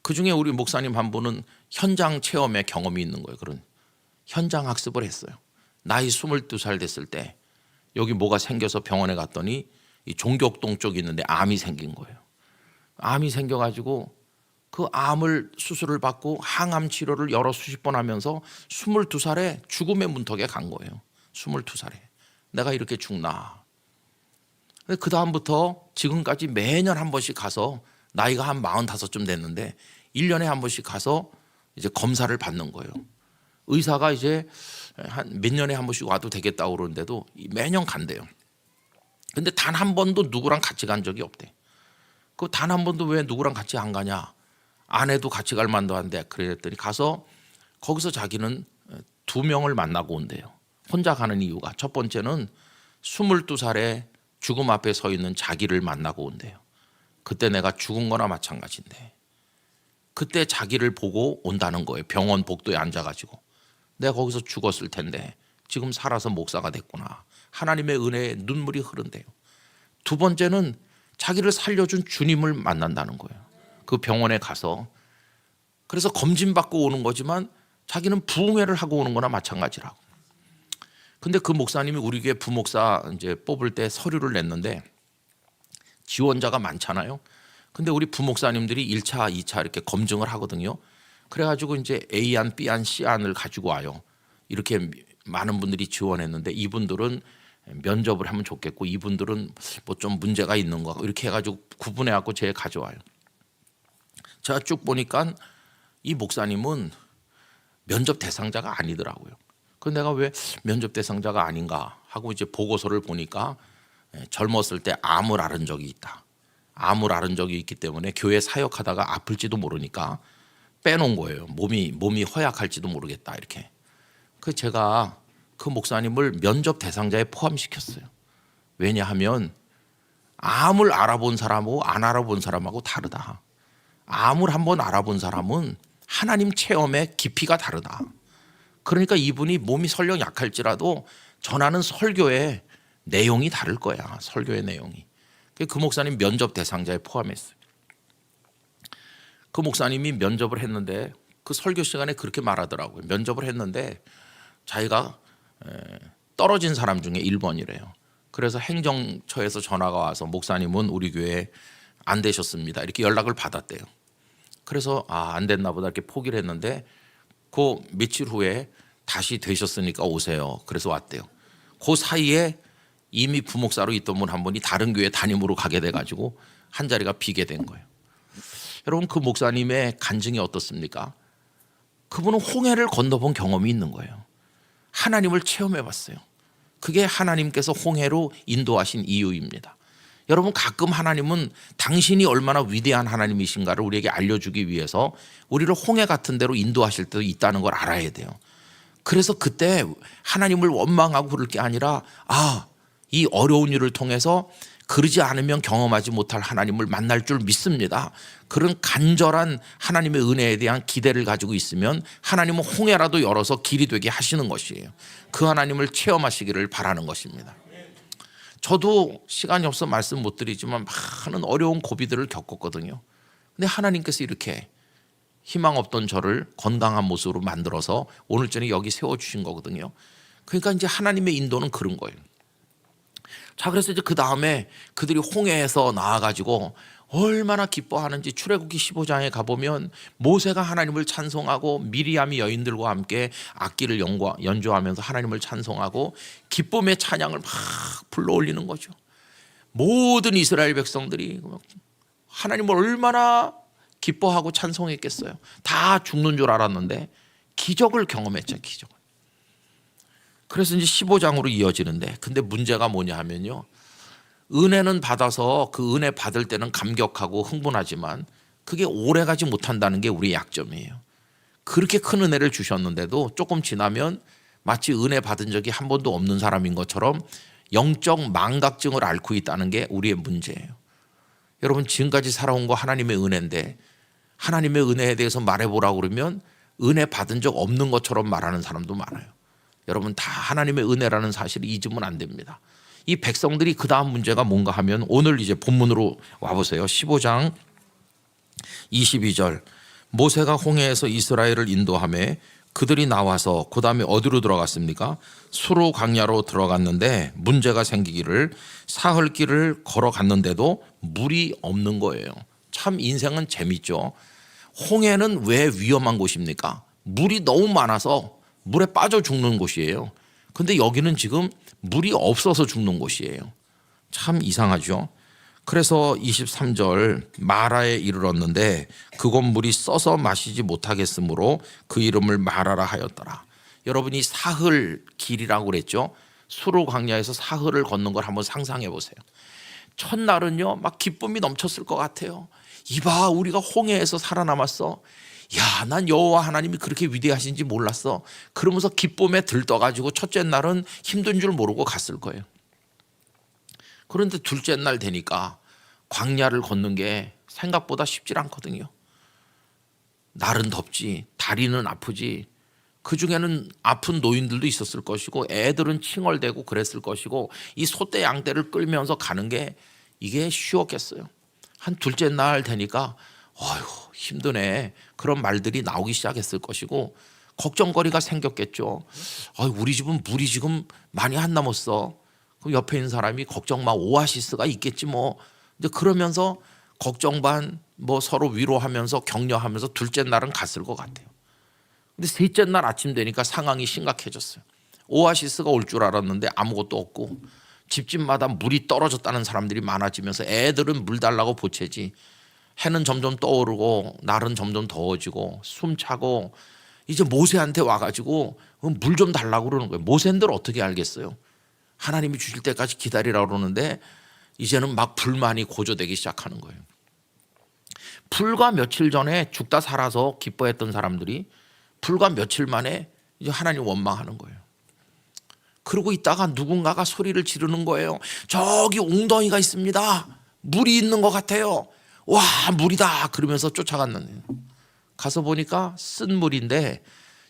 A: 그중에 우리 목사님 한 분은 현장 체험의 경험이 있는 거예요. 그런 현장 학습을 했어요. 나이 22살 됐을 때 여기 뭐가 생겨서 병원에 갔더니 이 종격동 쪽에 있는데 암이 생긴 거예요. 암이 생겨가지고 그 암을 수술을 받고 항암 치료를 여러 수십 번 하면서 22살에 죽음의 문턱에 간 거예요. 22살에 내가 이렇게 죽나. 그 다음부터 지금까지 매년 한 번씩 가서 나이가 한 45쯤 됐는데 1년에 한 번씩 가서 이제 검사를 받는 거예요. 의사가 이제 한 몇 년에 한 번씩 와도 되겠다고 그러는데도 매년 간대요. 근데 단 한 번도 누구랑 같이 간 적이 없대. 그 단 한 번도 왜 누구랑 같이 안 가냐? 아내도 같이 갈 만도 한데 그랬더니 가서 거기서 자기는 2명을 만나고 온대요. 혼자 가는 이유가 첫 번째는 22살에 죽음 앞에 서 있는 자기를 만나고 온대요. 그때 내가 죽은 거나 마찬가지인데 그때 자기를 보고 온다는 거예요. 병원 복도에 앉아가지고 내가 거기서 죽었을 텐데 지금 살아서 목사가 됐구나. 하나님의 은혜에 눈물이 흐른대요. 두 번째는 자기를 살려준 주님을 만난다는 거예요. 그 병원에 가서 그래서 검진받고 오는 거지만 자기는 부흥회를 하고 오는 거나 마찬가지라고. 근데 그 목사님이 우리 교회 부목사 이제 뽑을 때 서류를 냈는데 지원자가 많잖아요. 근데 우리 부목사님들이 1차, 2차 이렇게 검증을 하거든요. 그래가지고 이제 A안, B안, C안을 가지고 와요. 이렇게 많은 분들이 지원했는데 이분들은 면접을 하면 좋겠고 이분들은 뭐 좀 문제가 있는 거 이렇게 해가지고 구분해갖고 제 가져와요. 제가 쭉 보니까 이 목사님은 면접 대상자가 아니더라고요. 그래서 내가 왜 면접 대상자가 아닌가 하고 이제 보고서를 보니까 젊었을 때 암을 앓은 적이 있다. 암을 앓은 적이 있기 때문에 교회 사역하다가 아플지도 모르니까 빼놓은 거예요. 몸이 허약할지도 모르겠다 이렇게. 그 제가 그 목사님을 면접 대상자에 포함시켰어요. 왜냐하면 암을 알아본 사람하고 안 알아본 사람하고 다르다. 암을 한번 알아본 사람은 하나님 체험의 깊이가 다르다. 그러니까 이분이 몸이 설령 약할지라도 전하는 설교의 내용이 다를 거야. 설교의 내용이. 그 목사님 면접 대상자에 포함했어요. 그 목사님이 면접을 했는데 그 설교 시간에 그렇게 말하더라고요. 면접을 했는데 자기가 떨어진 사람 중에 1번이래요. 그래서 행정처에서 전화가 와서 목사님은 우리 교회에 안 되셨습니다. 이렇게 연락을 받았대요. 그래서 안 됐나 보다 이렇게 포기를 했는데 그 며칠 후에 다시 되셨으니까 오세요. 그래서 왔대요. 그 사이에 이미 부목사로 있던 분 한 분이 다른 교회 담임으로 가게 돼가지고 한 자리가 비게 된 거예요. 여러분 그 목사님의 간증이 어떻습니까? 그분은 홍해를 건너본 경험이 있는 거예요. 하나님을 체험해 봤어요. 그게 하나님께서 홍해로 인도하신 이유입니다. 여러분 가끔 하나님은 당신이 얼마나 위대한 하나님이신가를 우리에게 알려주기 위해서 우리를 홍해 같은 데로 인도하실 때도 있다는 걸 알아야 돼요. 그래서 그때 하나님을 원망하고 그럴 게 아니라 이 어려운 일을 통해서 그러지 않으면 경험하지 못할 하나님을 만날 줄 믿습니다. 그런 간절한 하나님의 은혜에 대한 기대를 가지고 있으면 하나님은 홍해라도 열어서 길이 되게 하시는 것이에요. 그 하나님을 체험하시기를 바라는 것입니다. 저도 시간이 없어 말씀 못 드리지만 많은 어려운 고비들을 겪었거든요. 근데 하나님께서 이렇게 희망 없던 저를 건강한 모습으로 만들어서 오늘 저녁에 여기 세워주신 거거든요. 그러니까 이제 하나님의 인도는 그런 거예요. 자, 그래서 이제 그 다음에 그들이 홍해에서 나와가지고 얼마나 기뻐하는지 출애굽기 15장에 가보면 모세가 하나님을 찬송하고 미리암이 여인들과 함께 악기를 연주하면서 하나님을 찬송하고 기쁨의 찬양을 막 불러올리는 거죠. 모든 이스라엘 백성들이 하나님을 얼마나 기뻐하고 찬송했겠어요. 다 죽는 줄 알았는데 기적을 경험했죠. 기적을. 그래서 이제 15장으로 이어지는데 근데 문제가 뭐냐 하면요. 은혜는 받아서 그 은혜 받을 때는 감격하고 흥분하지만 그게 오래가지 못한다는 게 우리의 약점이에요. 그렇게 큰 은혜를 주셨는데도 조금 지나면 마치 은혜 받은 적이 한 번도 없는 사람인 것처럼 영적 망각증을 앓고 있다는 게 우리의 문제예요. 여러분 지금까지 살아온 거 하나님의 은혜인데 하나님의 은혜에 대해서 말해보라고 그러면 은혜 받은 적 없는 것처럼 말하는 사람도 많아요. 여러분 다 하나님의 은혜라는 사실을 잊으면 안 됩니다. 이 백성들이 그 다음 문제가 뭔가 하면 오늘 이제 본문으로 와보세요. 15장 22절 모세가 홍해에서 이스라엘을 인도하며 그들이 나와서 그 다음에 어디로 들어갔습니까? 수로 광야로 들어갔는데 문제가 생기기를 사흘길을 걸어갔는데도 물이 없는 거예요. 참 인생은 재밌죠. 홍해는 왜 위험한 곳입니까? 물이 너무 많아서 물에 빠져 죽는 곳이에요. 근데 여기는 지금 물이 없어서 죽는 곳이에요. 참 이상하죠. 그래서 23절 마라에 이르렀는데 그곳 물이 써서 마시지 못하겠으므로 그 이름을 마라라 하였더라. 여러분이 사흘 길이라고 그랬죠. 수르 광야에서 사흘을 걷는 걸 한번 상상해 보세요. 첫날은요 막 기쁨이 넘쳤을 것 같아요. 이봐 우리가 홍해에서 살아남았어. 야, 난 여호와 하나님이 그렇게 위대하신지 몰랐어. 그러면서 기쁨에 들떠가지고 첫째 날은 힘든 줄 모르고 갔을 거예요. 그런데 둘째 날 되니까 광야를 걷는 게 생각보다 쉽지 않거든요. 날은 덥지, 다리는 아프지, 그중에는 아픈 노인들도 있었을 것이고 애들은 칭얼대고 그랬을 것이고 이 소떼 양떼를 끌면서 가는 게 이게 쉬웠겠어요. 한 둘째 날 되니까 어휴 힘드네 그런 말들이 나오기 시작했을 것이고 걱정거리가 생겼겠죠. 우리 집은 물이 지금 많이 안 남았어. 그럼 옆에 있는 사람이 걱정 마 오아시스가 있겠지 뭐. 이제 그러면서 걱정 반 뭐 서로 위로하면서 격려하면서 둘째 날은 갔을 것 같아요. 근데 셋째 날 아침 되니까 상황이 심각해졌어요. 오아시스가 올 줄 알았는데 아무것도 없고 집집마다 물이 떨어졌다는 사람들이 많아지면서 애들은 물 달라고 보채지 해는 점점 떠오르고 날은 점점 더워지고 숨차고 이제 모세한테 와가지고 물 좀 달라고 그러는 거예요. 모세인들 어떻게 알겠어요. 하나님이 주실 때까지 기다리라고 그러는데 이제는 막 불만이 고조되기 시작하는 거예요. 불과 며칠 전에 죽다 살아서 기뻐했던 사람들이 불과 며칠 만에 이제 하나님 원망하는 거예요. 그러고 있다가 누군가가 소리를 지르는 거예요. 저기 웅덩이가 있습니다. 물이 있는 것 같아요. 와 물이다 그러면서 쫓아갔는데 가서 보니까 쓴 물인데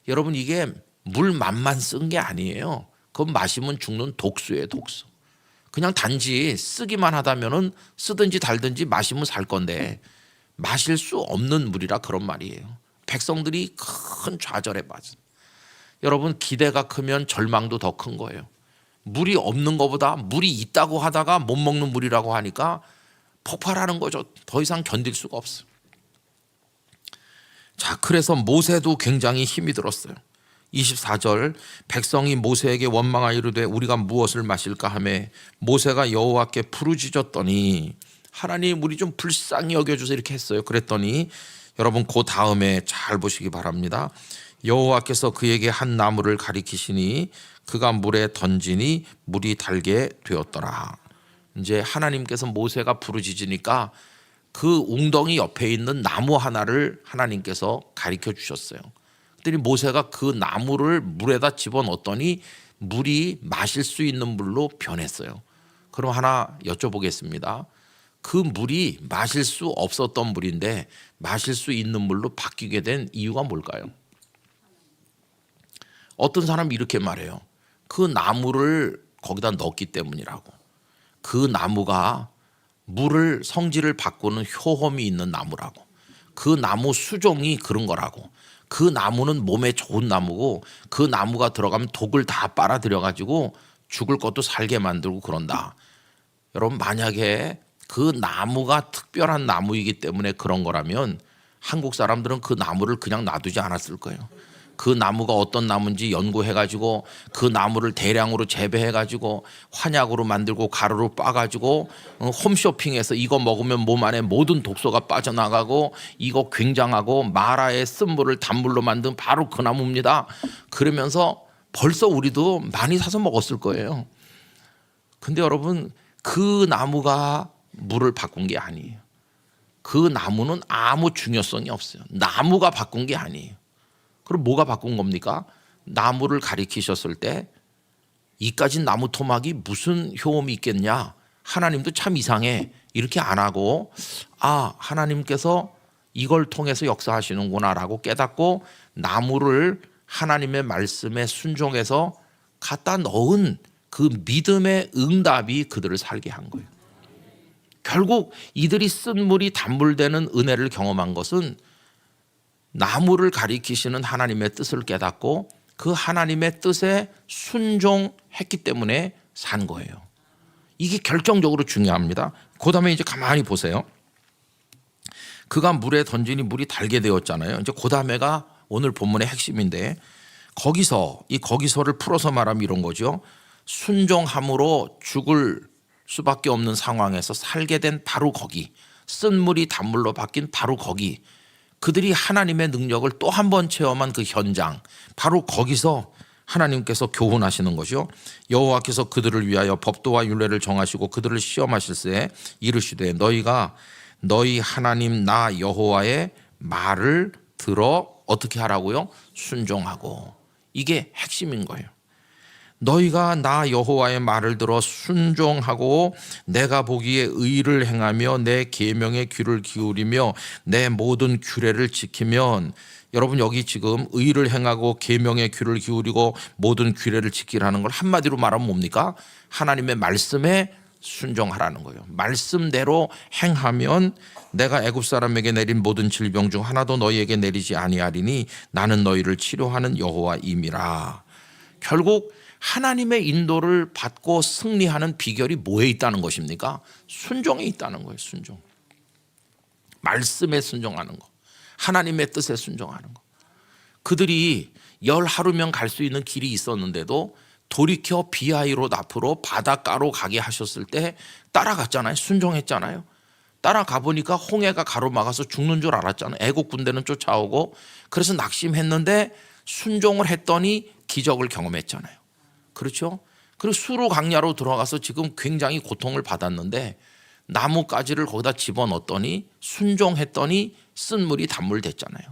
A: 여러분 이게 물 맛만 쓴 게 아니에요. 그건 마시면 죽는 독수예요. 독수. 그냥 단지 쓰기만 하다면은 쓰든지 달든지 마시면 살 건데 마실 수 없는 물이라 그런 말이에요. 백성들이 큰 좌절에 빠져. 여러분 기대가 크면 절망도 더 큰 거예요. 물이 없는 것보다 물이 있다고 하다가 못 먹는 물이라고 하니까 폭발하는 거죠. 더 이상 견딜 수가 없어요. 자, 그래서 모세도 굉장히 힘이 들었어요. 24절 백성이 모세에게 원망하여 이르되 우리가 무엇을 마실까 하매 모세가 여호와께 부르짖었더니 하나님 우리 좀 불쌍히 여겨주세요 이렇게 했어요. 그랬더니 여러분 그 다음에 잘 보시기 바랍니다. 여호와께서 그에게 한 나무를 가리키시니 그가 물에 던지니 물이 달게 되었더라. 이제 하나님께서 모세가 부르짖으니까 그 웅덩이 옆에 있는 나무 하나를 하나님께서 가리켜 주셨어요. 그랬더니 모세가 그 나무를 물에다 집어넣었더니 물이 마실 수 있는 물로 변했어요. 그럼 하나 여쭤보겠습니다. 그 물이 마실 수 없었던 물인데 마실 수 있는 물로 바뀌게 된 이유가 뭘까요? 어떤 사람이 이렇게 말해요. 그 나무를 거기다 넣었기 때문이라고. 그 나무가 물을 성질을 바꾸는 효험이 있는 나무라고. 그 나무 수종이 그런 거라고. 그 나무는 몸에 좋은 나무고 그 나무가 들어가면 독을 다 빨아들여 가지고 죽을 것도 살게 만들고 그런다. 여러분 만약에 그 나무가 특별한 나무이기 때문에 그런 거라면 한국 사람들은 그 나무를 그냥 놔두지 않았을 거예요. 그 나무가 어떤 나무인지 연구해가지고 그 나무를 대량으로 재배해가지고 환약으로 만들고 가루로 빻아가지고 홈쇼핑에서 이거 먹으면 몸 안에 모든 독소가 빠져나가고 이거 굉장하고 마라의 쓴물을 단물로 만든 바로 그 나무입니다. 그러면서 벌써 우리도 많이 사서 먹었을 거예요. 근데 여러분 그 나무가 물을 바꾼 게 아니에요. 그 나무는 아무 중요성이 없어요. 나무가 바꾼 게 아니에요. 그럼 뭐가 바꾼 겁니까? 나무를 가리키셨을 때 이까지 나무 토막이 무슨 효험이 있겠냐? 하나님도 참 이상해. 이렇게 안 하고 하나님께서 이걸 통해서 역사하시는구나라고 깨닫고 나무를 하나님의 말씀에 순종해서 갖다 넣은 그 믿음의 응답이 그들을 살게 한 거예요. 결국 이들이 쓴 물이 단물되는 은혜를 경험한 것은 나무를 가리키시는 하나님의 뜻을 깨닫고 그 하나님의 뜻에 순종했기 때문에 산 거예요. 이게 결정적으로 중요합니다. 그 다음에 이제 가만히 보세요. 그가 물에 던지니 물이 달게 되었잖아요. 이제 그 다음에가 오늘 본문의 핵심인데 거기서를 풀어서 말하면 이런 거죠. 순종함으로 죽을 수밖에 없는 상황에서 살게 된 바로 거기, 쓴물이 단물로 바뀐 바로 거기, 그들이 하나님의 능력을 또 한 번 체험한 그 현장, 바로 거기서 하나님께서 교훈하시는 것이요. 여호와께서 그들을 위하여 법도와 율례를 정하시고 그들을 시험하실세 이르시되 너희가 너희 하나님 나 여호와의 말을 들어 어떻게 하라고요? 순종하고. 이게 핵심인 거예요. 너희가 나 여호와의 말을 들어 순종하고 내가 보기에 의를 행하며 내 계명에 귀를 기울이며 내 모든 규례를 지키면, 여러분 여기 지금 의를 행하고 계명에 귀를 기울이고 모든 규례를 지키라는 걸 한마디로 말하면 뭡니까? 하나님의 말씀에 순종하라는 거예요. 말씀대로 행하면 내가 애굽 사람에게 내린 모든 질병 중 하나도 너희에게 내리지 아니하리니 나는 너희를 치료하는 여호와임이라. 결국 하나님의 인도를 받고 승리하는 비결이 뭐에 있다는 것입니까? 순종에 있다는 거예요. 순종. 말씀에 순종하는 거. 하나님의 뜻에 순종하는 거. 그들이 10하루면 갈 수 있는 길이 있었는데도 돌이켜 비하이롯 앞으로 바닷가로 가게 하셨을 때 따라갔잖아요. 순종했잖아요. 따라가 보니까 홍해가 가로막아서 죽는 줄 알았잖아요. 애국 군대는 쫓아오고. 그래서 낙심했는데 순종을 했더니 기적을 경험했잖아요. 그렇죠? 그리고 수로 강야로 들어가서 지금 굉장히 고통을 받았는데 나뭇가지를 거기다 집어넣었더니 순종했더니 쓴물이 단물 됐잖아요.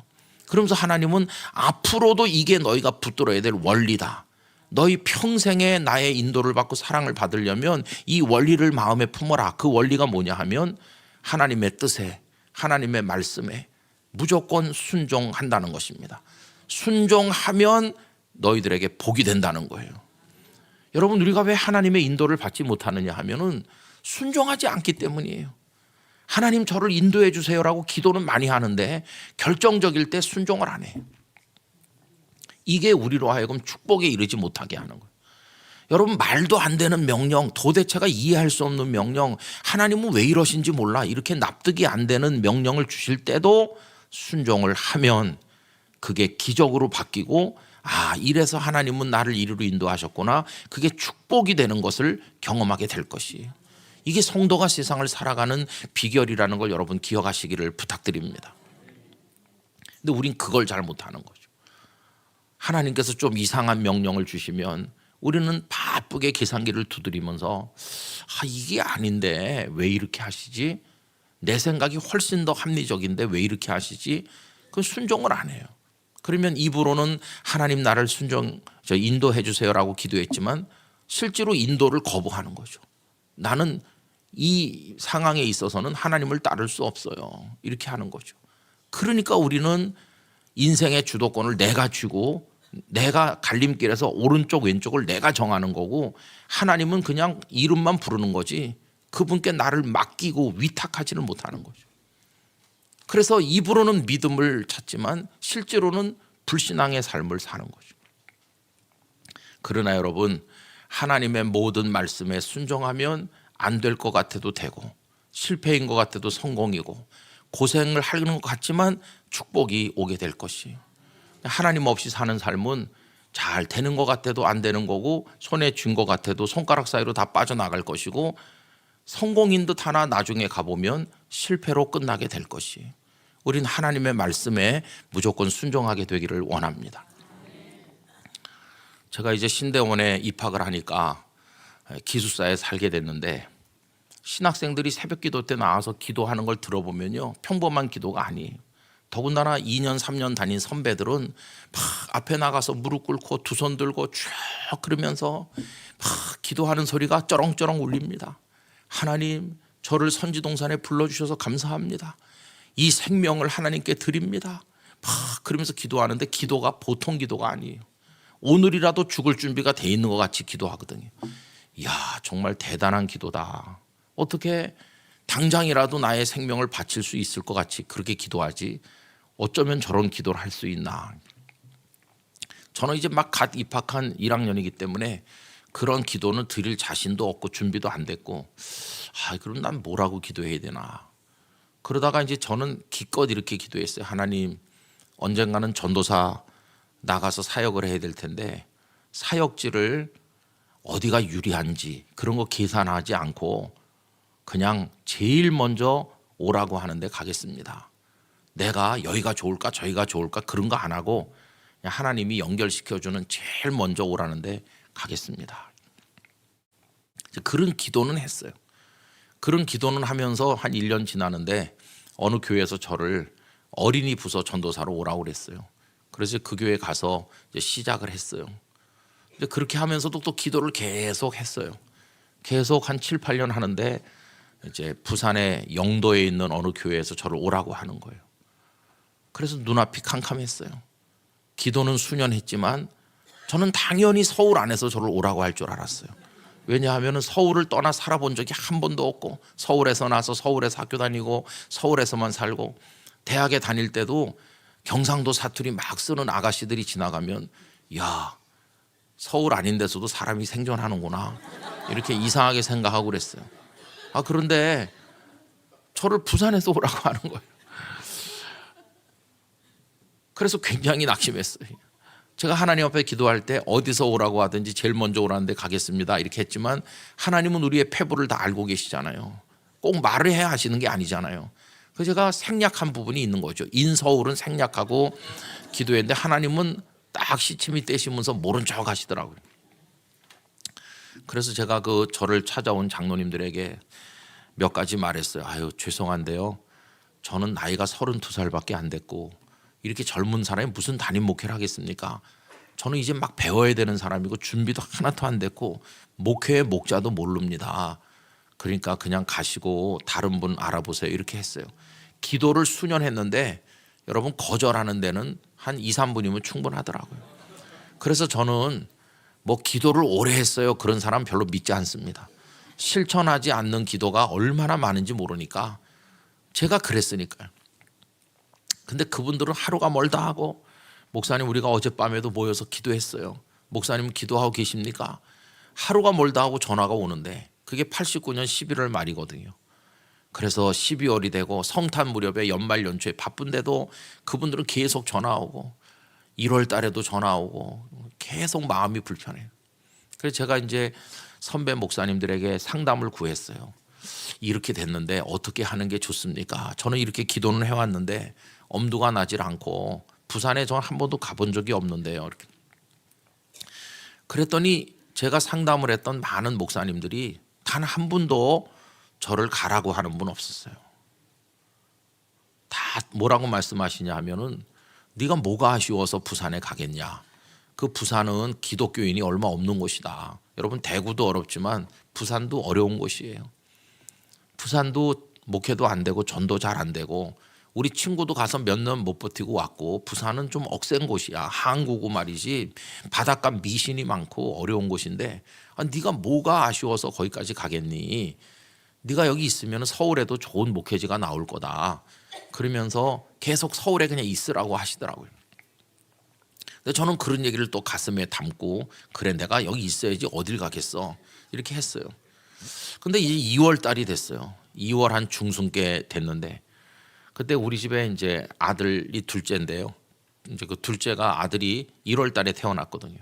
A: 그러면서 하나님은 앞으로도 이게 너희가 붙들어야 될 원리다. 너희 평생에 나의 인도를 받고 사랑을 받으려면 이 원리를 마음에 품어라. 그 원리가 뭐냐 하면 하나님의 뜻에, 하나님의 말씀에 무조건 순종한다는 것입니다. 순종하면 너희들에게 복이 된다는 거예요. 여러분, 우리가 왜 하나님의 인도를 받지 못하느냐 하면은 순종하지 않기 때문이에요. 하나님 저를 인도해 주세요라고 기도는 많이 하는데 결정적일 때 순종을 안 해요. 이게 우리로 하여금 축복에 이르지 못하게 하는 거예요. 여러분, 말도 안 되는 명령, 도대체가 이해할 수 없는 명령, 하나님은 왜 이러신지 몰라, 이렇게 납득이 안 되는 명령을 주실 때도 순종을 하면 그게 기적으로 바뀌고, 아, 이래서 하나님은 나를 이리로 인도하셨구나, 그게 축복이 되는 것을 경험하게 될 것이에요. 이게 성도가 세상을 살아가는 비결이라는 걸 여러분 기억하시기를 부탁드립니다. 근데 우린 그걸 잘 못하는 거죠. 하나님께서 좀 이상한 명령을 주시면 우리는 바쁘게 계산기를 두드리면서 이게 아닌데 왜 이렇게 하시지? 내 생각이 훨씬 더 합리적인데 왜 이렇게 하시지? 그 순종을 안 해요. 그러면 입으로는 하나님 나를 인도해 주세요라고 기도했지만 실제로 인도를 거부하는 거죠. 나는 이 상황에 있어서는 하나님을 따를 수 없어요. 이렇게 하는 거죠. 그러니까 우리는 인생의 주도권을 내가 쥐고 내가 갈림길에서 오른쪽 왼쪽을 내가 정하는 거고, 하나님은 그냥 이름만 부르는 거지 그분께 나를 맡기고 위탁하지는 못하는 거죠. 그래서 입으로는 믿음을 찾지만 실제로는 불신앙의 삶을 사는 거죠. 그러나 여러분, 하나님의 모든 말씀에 순종하면 안 될 것 같아도 되고 실패인 것 같아도 성공이고 고생을 하는 것 같지만 축복이 오게 될 것이에요. 하나님 없이 사는 삶은 잘 되는 것 같아도 안 되는 거고 손에 쥔 것 같아도 손가락 사이로 다 빠져나갈 것이고 성공인 듯 하나 나중에 가보면 실패로 끝나게 될 것이에요. 우린 하나님의 말씀에 무조건 순종하게 되기를 원합니다. 제가 이제 신대원에 입학을 하니까 기숙사에 살게 됐는데 신학생들이 새벽 기도 때 나와서 기도하는 걸 들어보면요, 평범한 기도가 아니에요. 더군다나 2년 3년 다닌 선배들은 막 앞에 나가서 무릎 꿇고 두 손 들고 쭉 그러면서 막 기도하는 소리가 쩌렁쩌렁 울립니다. 하나님, 저를 선지동산에 불러주셔서 감사합니다. 이 생명을 하나님께 드립니다. 막 그러면서 기도하는데 기도가 보통 기도가 아니에요. 오늘이라도 죽을 준비가 돼 있는 것 같이 기도하거든요. 이야, 정말 대단한 기도다. 어떻게 당장이라도 나의 생명을 바칠 수 있을 것 같이 그렇게 기도하지, 어쩌면 저런 기도를 할 수 있나. 저는 이제 막 갓 입학한 1학년이기 때문에 그런 기도는 드릴 자신도 없고 준비도 안 됐고, 그럼 난 뭐라고 기도해야 되나. 그러다가 이제 저는 기껏 이렇게 기도했어요. 하나님, 언젠가는 전도사 나가서 사역을 해야 될 텐데 사역지를 어디가 유리한지 그런 거 계산하지 않고 그냥 제일 먼저 오라고 하는데 가겠습니다. 내가 여기가 좋을까 저기가 좋을까 그런 거 안 하고 그냥 하나님이 연결시켜주는 제일 먼저 오라는데 가겠습니다. 그런 기도는 했어요. 그런 기도는 하면서 한 1년 지나는데 어느 교회에서 저를 어린이 부서 전도사로 오라고 그랬어요. 그래서 그 교회에 가서 이제 시작을 했어요. 근데 그렇게 하면서도 또 기도를 계속 했어요. 계속 한 7, 8년 하는데 이제 부산의 영도에 있는 어느 교회에서 저를 오라고 하는 거예요. 그래서 눈앞이 캄캄했어요. 기도는 수년 했지만 저는 당연히 서울 안에서 저를 오라고 할 줄 알았어요. 왜냐하면 서울을 떠나 살아본 적이 한 번도 없고 서울에서 나서 서울에서 학교 다니고 서울에서만 살고 대학에 다닐 때도 경상도 사투리 막 쓰는 아가씨들이 지나가면 야, 서울 아닌 데서도 사람이 생존하는구나 이렇게 이상하게 생각하고 그랬어요. 그런데 저를 부산에서 오라고 하는 거예요. 그래서 굉장히 낙심했어요. 제가 하나님 앞에 기도할 때 어디서 오라고 하든지 제일 먼저 오라는데 가겠습니다 이렇게 했지만 하나님은 우리의 패부를 다 알고 계시잖아요. 꼭 말을 해야 하시는 게 아니잖아요. 그래서 제가 생략한 부분이 있는 거죠. 인서울은 생략하고 기도했는데 하나님은 딱 시침이 떼시면서 모른 척 하시더라고요. 그래서 제가 그 저를 찾아온 장로님들에게 몇 가지 말했어요. 아유, 죄송한데요, 저는 나이가 32살밖에 안 됐고 이렇게 젊은 사람이 무슨 담임 목회를 하겠습니까? 저는 이제 막 배워야 되는 사람이고 준비도 하나도 안 됐고 목회의 목자도 모릅니다. 그러니까 그냥 가시고 다른 분 알아보세요 이렇게 했어요. 기도를 수년 했는데 여러분 거절하는 데는 한 2, 3분이면 충분하더라고요. 그래서 저는 뭐 기도를 오래 했어요 그런 사람 별로 믿지 않습니다. 실천하지 않는 기도가 얼마나 많은지 모르니까 제가 그랬으니까요. 근데 그분들은 하루가 멀다 하고 목사님 우리가 어젯밤에도 모여서 기도했어요. 목사님 기도하고 계십니까? 하루가 멀다 하고 전화가 오는데 그게 89년 11월 말이거든요. 그래서 12월이 되고 성탄 무렵에 연말 연초에 바쁜데도 그분들은 계속 전화 오고 1월 달에도 전화 오고 계속 마음이 불편해요. 그래서 제가 이제 선배 목사님들에게 상담을 구했어요. 이렇게 됐는데 어떻게 하는 게 좋습니까? 저는 이렇게 기도는 해왔는데 엄두가 나질 않고 부산에 저는 한 번도 가본 적이 없는데요. 이렇게. 그랬더니 제가 상담을 했던 많은 목사님들이 단 한 분도 저를 가라고 하는 분 없었어요. 다 뭐라고 말씀하시냐 하면은 네가 뭐가 아쉬워서 부산에 가겠냐. 그 부산은 기독교인이 얼마 없는 곳이다. 여러분 대구도 어렵지만 부산도 어려운 곳이에요. 부산도 목회도 안 되고 전도 잘 안 되고 우리 친구도 가서 몇 년 못 버티고 왔고 부산은 좀 억센 곳이야. 항구고 말이지 바닷가 미신이 많고 어려운 곳인데 네가 뭐가 아쉬워서 거기까지 가겠니? 네가 여기 있으면 서울에도 좋은 목회지가 나올 거다. 그러면서 계속 서울에 그냥 있으라고 하시더라고요. 근데 저는 그런 얘기를 또 가슴에 담고 그래 내가 여기 있어야지 어딜 가겠어 이렇게 했어요. 근데 이제 2월 달이 됐어요. 2월 한 중순께 됐는데 그때 우리 집에 이제 아들이 둘째인데요. 이제 그 둘째가 아들이 1월 달에 태어났거든요.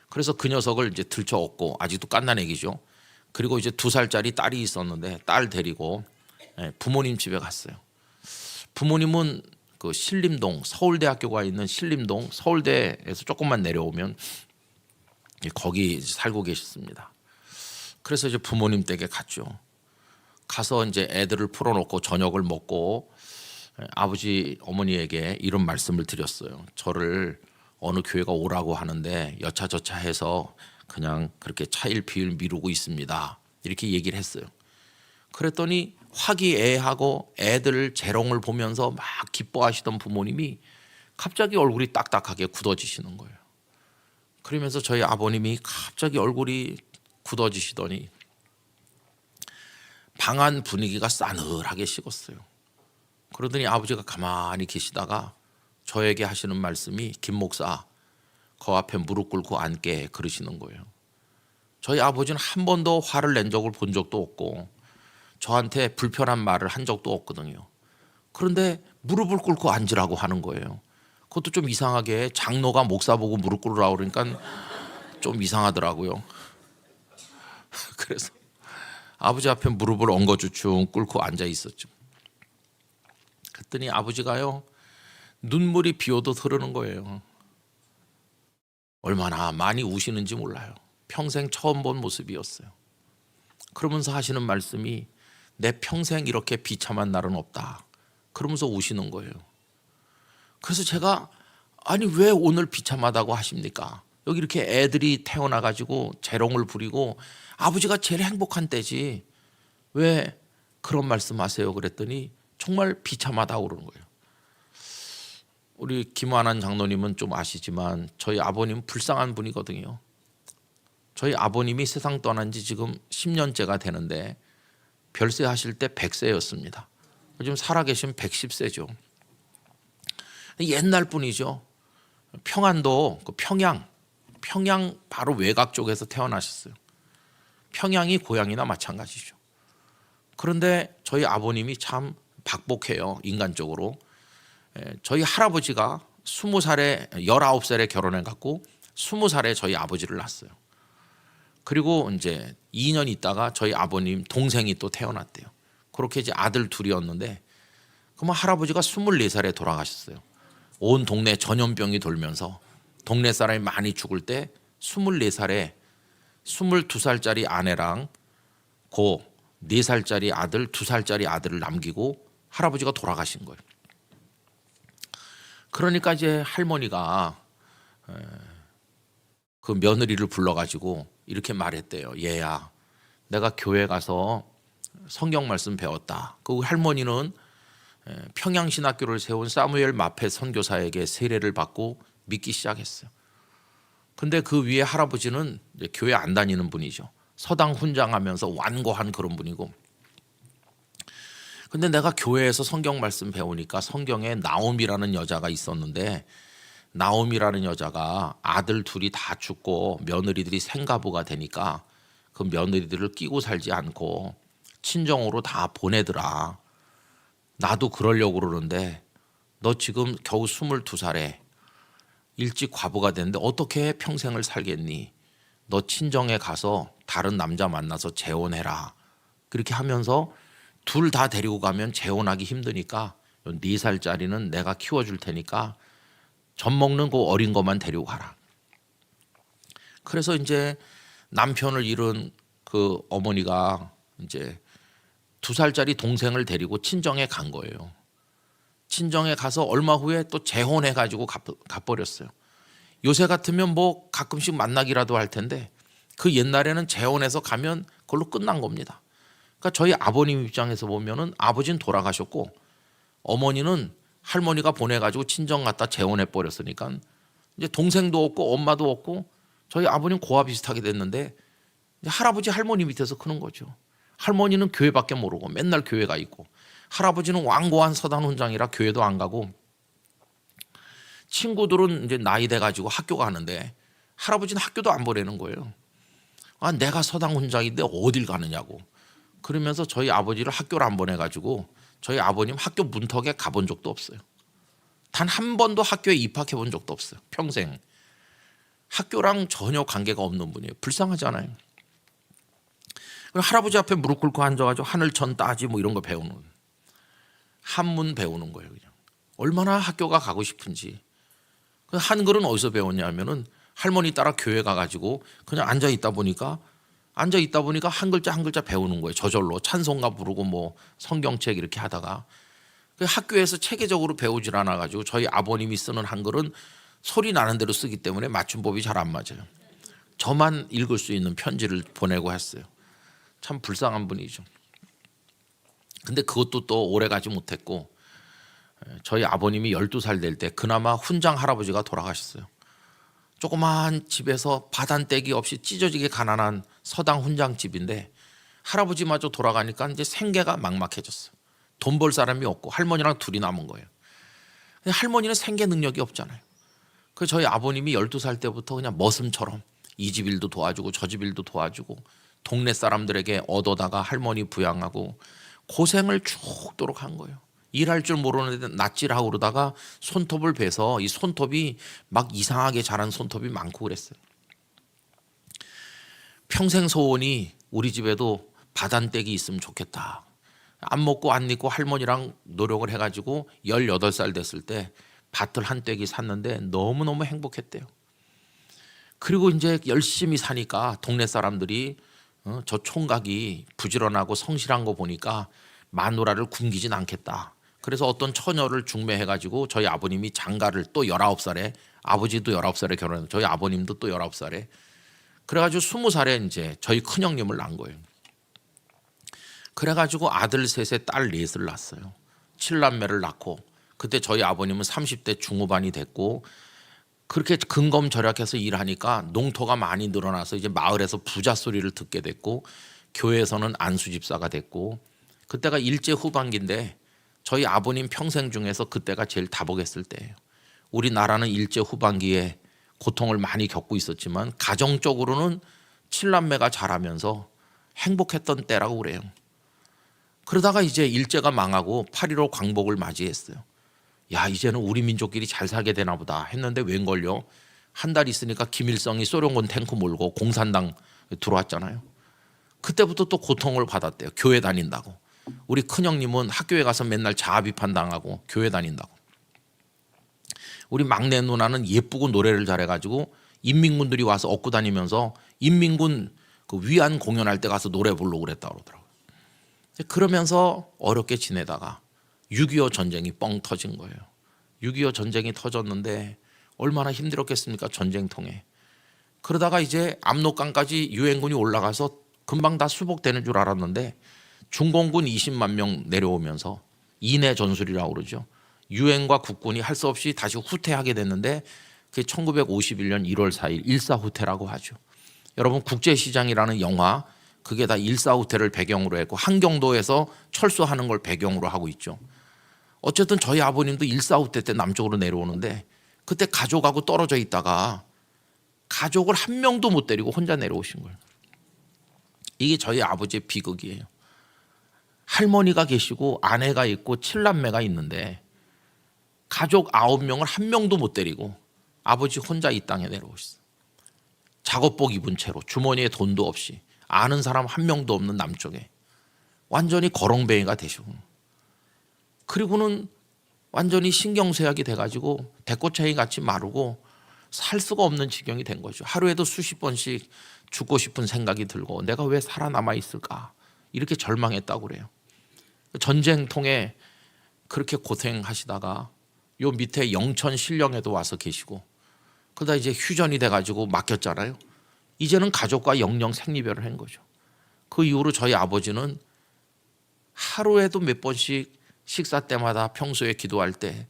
A: 그래서 그 녀석을 이제 들쳐업고 아직도 갓난애기죠. 그리고 이제 2살짜리 딸이 있었는데 딸 데리고 부모님 집에 갔어요. 부모님은 그 신림동 서울대학교가 있는 신림동 서울대에서 조금만 내려오면 거기 살고 계셨습니다. 그래서 이제 부모님 댁에 갔죠. 가서 이제 애들을 풀어놓고 저녁을 먹고 아버지 어머니에게 이런 말씀을 드렸어요. 저를 어느 교회가 오라고 하는데 여차저차해서 그냥 그렇게 차일피일 미루고 있습니다. 이렇게 얘기를 했어요. 그랬더니 화기애애하고 애들 재롱을 보면서 막 기뻐하시던 부모님이 갑자기 얼굴이 딱딱하게 굳어지시는 거예요. 그러면서 저희 아버님이 갑자기 얼굴이 굳어지시더니 방 안 분위기가 싸늘하게 식었어요. 그러더니 아버지가 가만히 계시다가 저에게 하시는 말씀이 김 목사 그 앞에 무릎 꿇고 앉게 그러시는 거예요. 저희 아버지는 한 번도 화를 낸 적을 본 적도 없고 저한테 불편한 말을 한 적도 없거든요. 그런데 무릎을 꿇고 앉으라고 하는 거예요. 그것도 좀 이상하게 장로가 목사 보고 무릎 꿇으라고 그러니까 좀 이상하더라고요. 그래서 아버지 앞에 무릎을 엉거주춤 꿇고 앉아 있었죠. 그랬더니 아버지가요, 눈물이 비 오듯 흐르는 거예요. 얼마나 많이 우시는지 몰라요. 평생 처음 본 모습이었어요. 그러면서 하시는 말씀이 내 평생 이렇게 비참한 날은 없다. 그러면서 우시는 거예요. 그래서 제가 아니 왜 오늘 비참하다고 하십니까? 여기 이렇게 애들이 태어나가지고 재롱을 부리고 아버지가 제일 행복한 때지 왜 그런 말씀하세요? 그랬더니 정말 비참하다고 그러는 거예요. 우리 김완한 장로님은 좀 아시지만 저희 아버님 불쌍한 분이거든요. 저희 아버님이 세상 떠난 지 지금 10년째가 되는데 별세 하실 때 100세였습니다. 요즘 살아계신 110세죠. 옛날 분이죠. 평안도 그 평양 바로 외곽 쪽에서 태어나셨어요. 평양이 고향이나 마찬가지죠. 그런데 저희 아버님이 참 박복해요. 인간적으로. 저희 할아버지가 20살에 19살에 결혼해 갖고 20살에 저희 아버지를 낳았어요. 그리고 이제 2년 있다가 저희 아버님 동생이 또 태어났대요. 그렇게 이제 아들 둘이었는데 그러면 할아버지가 24살에 돌아가셨어요. 온 동네 전염병이 돌면서 동네 사람이 많이 죽을 때 24살에 22살짜리 아내랑 고 4살짜리 아들, 2살짜리 아들을 남기고 할아버지가 돌아가신 거예요. 그러니까 이제 할머니가 그 며느리를 불러가지고 이렇게 말했대요. 얘야, 내가 교회 가서 성경 말씀 배웠다. 그 할머니는 평양신학교를 세운 사무엘 마페 선교사에게 세례를 받고 믿기 시작했어요. 근데 그 위에 할아버지는 이제 교회 안 다니는 분이죠. 서당 훈장하면서 완고한 그런 분이고. 근데 내가 교회에서 성경 말씀 배우니까 성경에 나옴이라는 여자가 있었는데 나옴이라는 여자가 아들 둘이 다 죽고 며느리들이 생가부가 되니까 그 며느리들을 끼고 살지 않고 친정으로 다 보내더라. 나도 그러려고 그러는데 너 지금 겨우 22살에 일찍 과부가 됐는데 어떻게 평생을 살겠니? 너 친정에 가서 다른 남자 만나서 재혼해라. 그렇게 하면서 둘 다 데리고 가면 재혼하기 힘드니까 4살짜리는 내가 키워줄 테니까 젖 먹는 그 어린 것만 데리고 가라. 그래서 이제 남편을 잃은 그 어머니가 이제 2살짜리 동생을 데리고 친정에 간 거예요. 친정에 가서 얼마 후에 또 재혼해가지고 가버렸어요. 요새 같으면 뭐 가끔씩 만나기라도 할 텐데 그 옛날에는 재혼해서 가면 그걸로 끝난 겁니다. 그러니까 저희 아버님 입장에서 보면은 아버지는 돌아가셨고 어머니는 할머니가 보내가지고 친정 갔다 재혼해 버렸으니까 이제 동생도 없고 엄마도 없고 저희 아버님 고아 비슷하게 됐는데 이제 할아버지 할머니 밑에서 크는 거죠. 할머니는 교회밖에 모르고 맨날 교회 가 있고 할아버지는 완고한 서당 훈장이라 교회도 안 가고 친구들은 이제 나이 돼가지고 학교 가는데 할아버지는 학교도 안 보내는 거예요. 아, 내가 서당 훈장인데 어딜 가느냐고. 그러면서 저희 아버지를 학교를 안 보내가지고 저희 아버님 학교 문턱에 가본 적도 없어요. 단 한 번도 학교에 입학해 본 적도 없어요. 평생. 학교랑 전혀 관계가 없는 분이에요. 불쌍하잖아요. 할아버지 앞에 무릎 꿇고 앉아가지고 하늘천 따지 뭐 이런 거 배우는, 한문 배우는 거예요. 그냥 얼마나 학교가 가고 싶은지. 한글은 어디서 배웠냐면은 할머니 따라 교회 가가지고 그냥 앉아 있다 보니까 한 글자 한 글자 배우는 거예요. 저절로 찬송가 부르고 뭐 성경책 이렇게 하다가 학교에서 체계적으로 배우질 않아가지고 저희 아버님이 쓰는 한글은 소리 나는 대로 쓰기 때문에 맞춤법이 잘 안 맞아요. 저만 읽을 수 있는 편지를 보내고 했어요. 참 불쌍한 분이죠. 근데 그것도 또 오래 가지 못했고 저희 아버님이 12살 될 때 그나마 훈장 할아버지가 돌아가셨어요. 조그만 집에서 바단떼기 없이 찢어지게 가난한 서당 훈장집인데 할아버지마저 돌아가니까 이제 생계가 막막해졌어요. 돈 벌 사람이 없고 할머니랑 둘이 남은 거예요. 근데 할머니는 생계 능력이 없잖아요. 그래서 저희 아버님이 12살 때부터 그냥 머슴처럼 이 집 일도 도와주고 저 집 일도 도와주고 동네 사람들에게 얻어다가 할머니 부양하고 고생을 죽도록 한 거예요. 일할 줄 모르는데 낯질하고 그러다가 손톱을 베서 이 손톱이 막 이상하게 자란 손톱이 많고 그랬어요. 평생 소원이 우리 집에도 바단댁이 있으면 좋겠다. 안 먹고 안 입고 할머니랑 노력을 해가지고 18살 됐을 때 밭을 한 떼기 샀는데 너무너무 행복했대요. 그리고 이제 열심히 사니까 동네 사람들이 저 총각이 부지런하고 성실한 거 보니까 마누라를 굶기진 않겠다. 그래서 어떤 처녀를 중매해가지고 저희 아버님이 장가를 또 19살에, 아버지도 19살에 결혼해서 저희 아버님도 또 19살에, 그래가지고 20살에 이제 저희 큰형님을 낳은 거예요. 그래가지고 아들 셋에 딸 넷을 낳았어요. 7남매를 낳고, 그때 저희 아버님은 30대 중후반이 됐고, 그렇게 근검절약해서 일하니까 농토가 많이 늘어나서 이제 마을에서 부자 소리를 듣게 됐고, 교회에서는 안수집사가 됐고, 그때가 일제 후반기인데 저희 아버님 평생 중에서 그때가 제일 다복했을 때예요. 우리나라는 일제 후반기에 고통을 많이 겪고 있었지만 가정적으로는 7남매가 자라면서 행복했던 때라고 그래요. 그러다가 이제 일제가 망하고 8.15 광복을 맞이했어요. 야, 이제는 우리 민족끼리 잘 살게 되나 보다 했는데 웬걸요? 한 달 있으니까 김일성이 소련군 탱크 몰고 공산당 들어왔잖아요. 그때부터 또 고통을 받았대요. 교회 다닌다고. 우리 큰형님은 학교에 가서 맨날 자아 비판 당하고 교회 다닌다고. 우리 막내 누나는 예쁘고 노래를 잘해가지고 인민군들이 와서 얻고 다니면서 인민군 그 위안 공연할 때 가서 노래 부르고 그랬다고 그러더라고요. 그러면서 어렵게 지내다가 6.25 전쟁이 뻥 터진 거예요. 6.25 전쟁이 터졌는데 얼마나 힘들었겠습니까? 전쟁통에. 그러다가 이제 압록강까지 유엔군이 올라가서 금방 다 수복되는 줄 알았는데 중공군 20만 명 내려오면서 인해 전술이라고 그러죠. 유엔과 국군이 할 수 없이 다시 후퇴하게 됐는데 그게 1951년 1월 4일 일사후퇴라고 하죠. 여러분 국제시장이라는 영화 그게 다 일사후퇴를 배경으로 했고 한경도에서 철수하는 걸 배경으로 하고 있죠. 어쨌든 저희 아버님도 일사후퇴 때 남쪽으로 내려오는데 그때 가족하고 떨어져 있다가 가족을 한 명도 못 데리고 혼자 내려오신 거예요. 이게 저희 아버지의 비극이에요. 할머니가 계시고 아내가 있고 7남매가 있는데 가족 9명을 한 명도 못 데리고 아버지 혼자 이 땅에 내려오셨어요. 작업복 입은 채로 주머니에 돈도 없이 아는 사람 한 명도 없는 남쪽에 완전히 거렁뱅이가 되시고 그리고는 완전히 신경쇠약이 돼가지고 대꼬챙이 같이 마르고 살 수가 없는 지경이 된 거죠. 하루에도 수십 번씩 죽고 싶은 생각이 들고 내가 왜 살아남아 있을까 이렇게 절망했다고 그래요. 전쟁통에 그렇게 고생하시다가 요 밑에 영천 신령에도 와서 계시고 그러다 이제 휴전이 돼가지고 맡겼잖아요. 이제는 가족과 영영 생리별을 한 거죠. 그 이후로 저희 아버지는 하루에도 몇 번씩 식사 때마다 평소에 기도할 때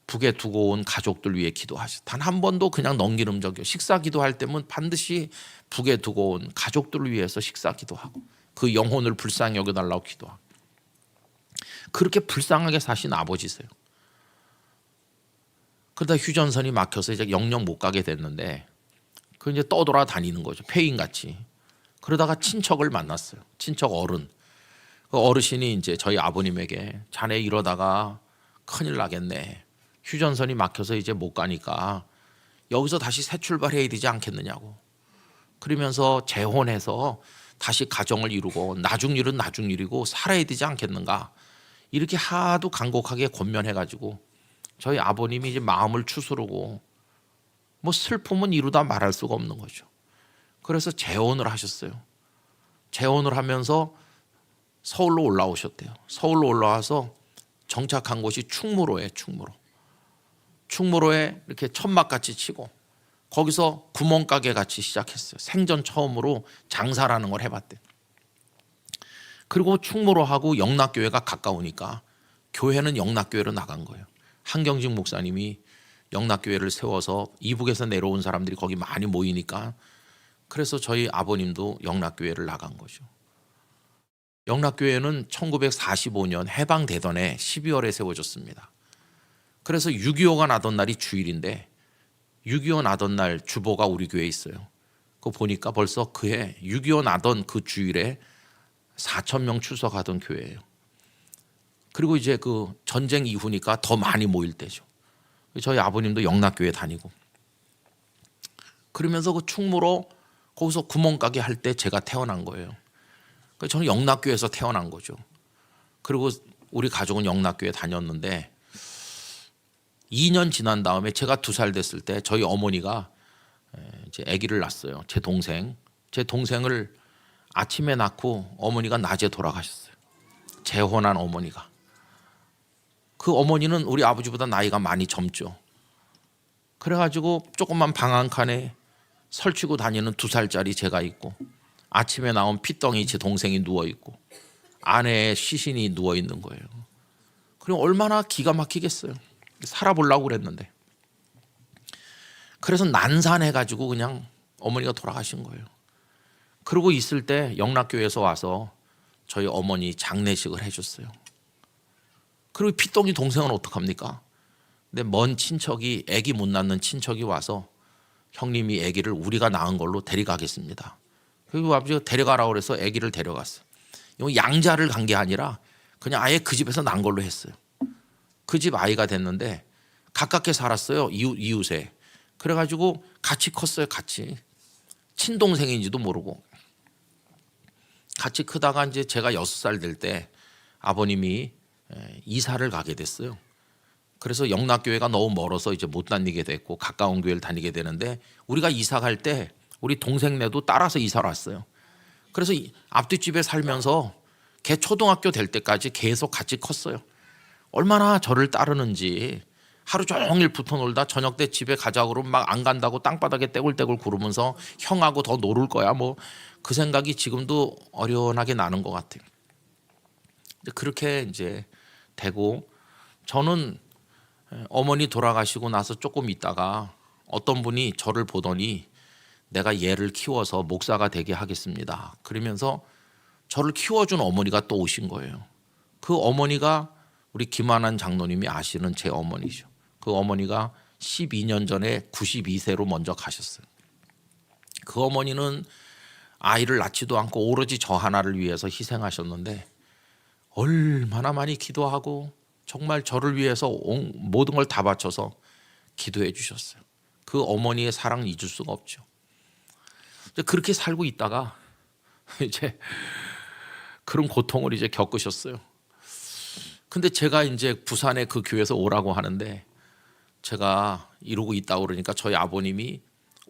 A: 북에 두고 온 가족들 위해 기도하셨어요. 단 한 번도 그냥 넘기는 적이요. 식사 기도할 때면 반드시 북에 두고 온 가족들을 위해서 식사 기도하고 그 영혼을 불쌍히 여겨달라고 기도하고 그렇게 불쌍하게 사신 아버지세요. 그러다 휴전선이 막혀서 이제 영영 못 가게 됐는데 그 이제 떠돌아다니는 거죠. 폐인같이. 그러다가 친척을 만났어요. 친척 어른. 그 어르신이 이제 저희 아버님에게 자네 이러다가 큰일 나겠네. 휴전선이 막혀서 이제 못 가니까 여기서 다시 새 출발해야 되지 않겠느냐고. 그러면서 재혼해서 다시 가정을 이루고 나중 일은 나중 일이고 살아야 되지 않겠는가. 이렇게 하도 간곡하게 권면해가지고 저희 아버님이 이제 마음을 추스르고 뭐 슬픔은 이루다 말할 수가 없는 거죠. 그래서 재혼을 하셨어요. 재혼을 하면서 서울로 올라오셨대요. 서울로 올라와서 정착한 곳이 충무로에 충무로에 이렇게 천막같이 치고 거기서 구멍가게 같이 시작했어요. 생전 처음으로 장사라는 걸 해봤대요. 그리고 충무로하고 영락교회가 가까우니까 교회는 영락교회로 나간 거예요. 한경직 목사님이 영락교회를 세워서 이북에서 내려온 사람들이 거기 많이 모이니까 그래서 저희 아버님도 영락교회를 나간 거죠. 영락교회는 1945년 해방되던 해 12월에 세워졌습니다. 그래서 6.25가 나던 날이 주일인데 6.25 나던 날 주보가 우리 교회에 있어요. 그거 보니까 벌써 그해 6.25 나던 그 주일에 4,000명 출석하던 교회예요. 그리고 이제 그 전쟁 이후니까 더 많이 모일 때죠. 저희 아버님도 영락교회 다니고 그러면서 그 충무로 거기서 구멍가게 할 때 제가 태어난 거예요. 그러니까 저는 영락교회에서 태어난 거죠. 그리고 우리 가족은 영락교회 다녔는데 2년 지난 다음에 제가 2살 됐을 때 저희 어머니가 이제 아기를 낳았어요. 제 동생을 아침에 낳고 어머니가 낮에 돌아가셨어요. 재혼한 어머니가. 그 어머니는 우리 아버지보다 나이가 많이 젊죠. 그래가지고 조그만 방 한 칸에 설치고 다니는 2살짜리 제가 있고 아침에 나온 피덩이 제 동생이 누워있고 아내의 시신이 누워있는 거예요. 그럼 얼마나 기가 막히겠어요. 살아보려고 그랬는데. 그래서 난산해가지고 그냥 어머니가 돌아가신 거예요. 그러고 있을 때 영락교회에서 와서 저희 어머니 장례식을 해줬어요. 그리고 피덩이 동생은 어떡합니까? 근데 먼 친척이, 아기 못 낳는 친척이 와서 형님이 아기를 우리가 낳은 걸로 데려가겠습니다. 그리고 아버지가 데려가라고 그래서 아기를 데려갔어요. 이건 양자를 간 게 아니라 그냥 아예 그 집에서 난 걸로 했어요. 그 집 아이가 됐는데 가깝게 살았어요. 이웃에. 그래가지고 같이 컸어요. 같이. 친동생인지도 모르고. 같이 크다가 이제 제가 6살 될 때 아버님이 이사를 가게 됐어요. 그래서 영락교회가 너무 멀어서 이제 못 다니게 됐고 가까운 교회를 다니게 되는데 우리가 이사 갈 때 우리 동생네도 따라서 이사를 왔어요. 그래서 앞뒷집에 살면서 걔 초등학교 될 때까지 계속 같이 컸어요. 얼마나 저를 따르는지 하루 종일 붙어 놀다 저녁 때 집에 가자고 그러면 막 안 간다고 땅바닥에 떼굴떼굴 구르면서 형하고 더 놀을 거야 뭐 그 생각이 지금도 어련하게 나는 것 같아요. 그렇게 이제 되고 저는 어머니 돌아가시고 나서 조금 있다가 어떤 분이 저를 보더니 내가 얘를 키워서 목사가 되게 하겠습니다. 그러면서 저를 키워준 어머니가 또 오신 거예요. 그 어머니가 우리 김한한 장로님이 아시는 제 어머니죠. 그 어머니가 12년 전에 92세로 먼저 가셨어요. 그 어머니는 아이를 낳지도 않고 오로지 저 하나를 위해서 희생하셨는데 얼마나 많이 기도하고 정말 저를 위해서 모든 걸 다 바쳐서 기도해 주셨어요. 그 어머니의 사랑 잊을 수가 없죠. 그렇게 살고 있다가 이제 그런 고통을 이제 겪으셨어요. 근데 제가 이제 부산에 그 교회에서 오라고 하는데 제가 이러고 있다고 그러니까 저희 아버님이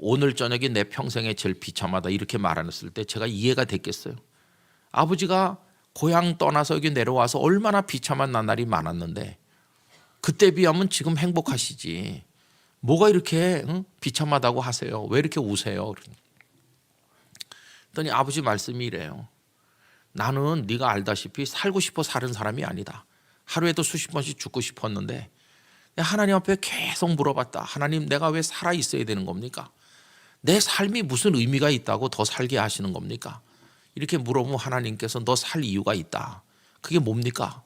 A: 오늘 저녁이 내 평생에 제일 비참하다 이렇게 말했을 때 제가 이해가 됐겠어요. 아버지가 고향 떠나서 여기 내려와서 얼마나 비참한 나날이 많았는데 그때 비하면 지금 행복하시지. 뭐가 이렇게 비참하다고 하세요? 왜 이렇게 우세요? 그랬더니 아버지 말씀이 이래요. 나는 네가 알다시피 살고 싶어 사는 사람이 아니다. 하루에도 수십 번씩 죽고 싶었는데 하나님 앞에 계속 물어봤다. 하나님 내가 왜 살아 있어야 되는 겁니까? 내 삶이 무슨 의미가 있다고 더 살게 하시는 겁니까? 이렇게 물어보면 하나님께서 너 살 이유가 있다. 그게 뭡니까?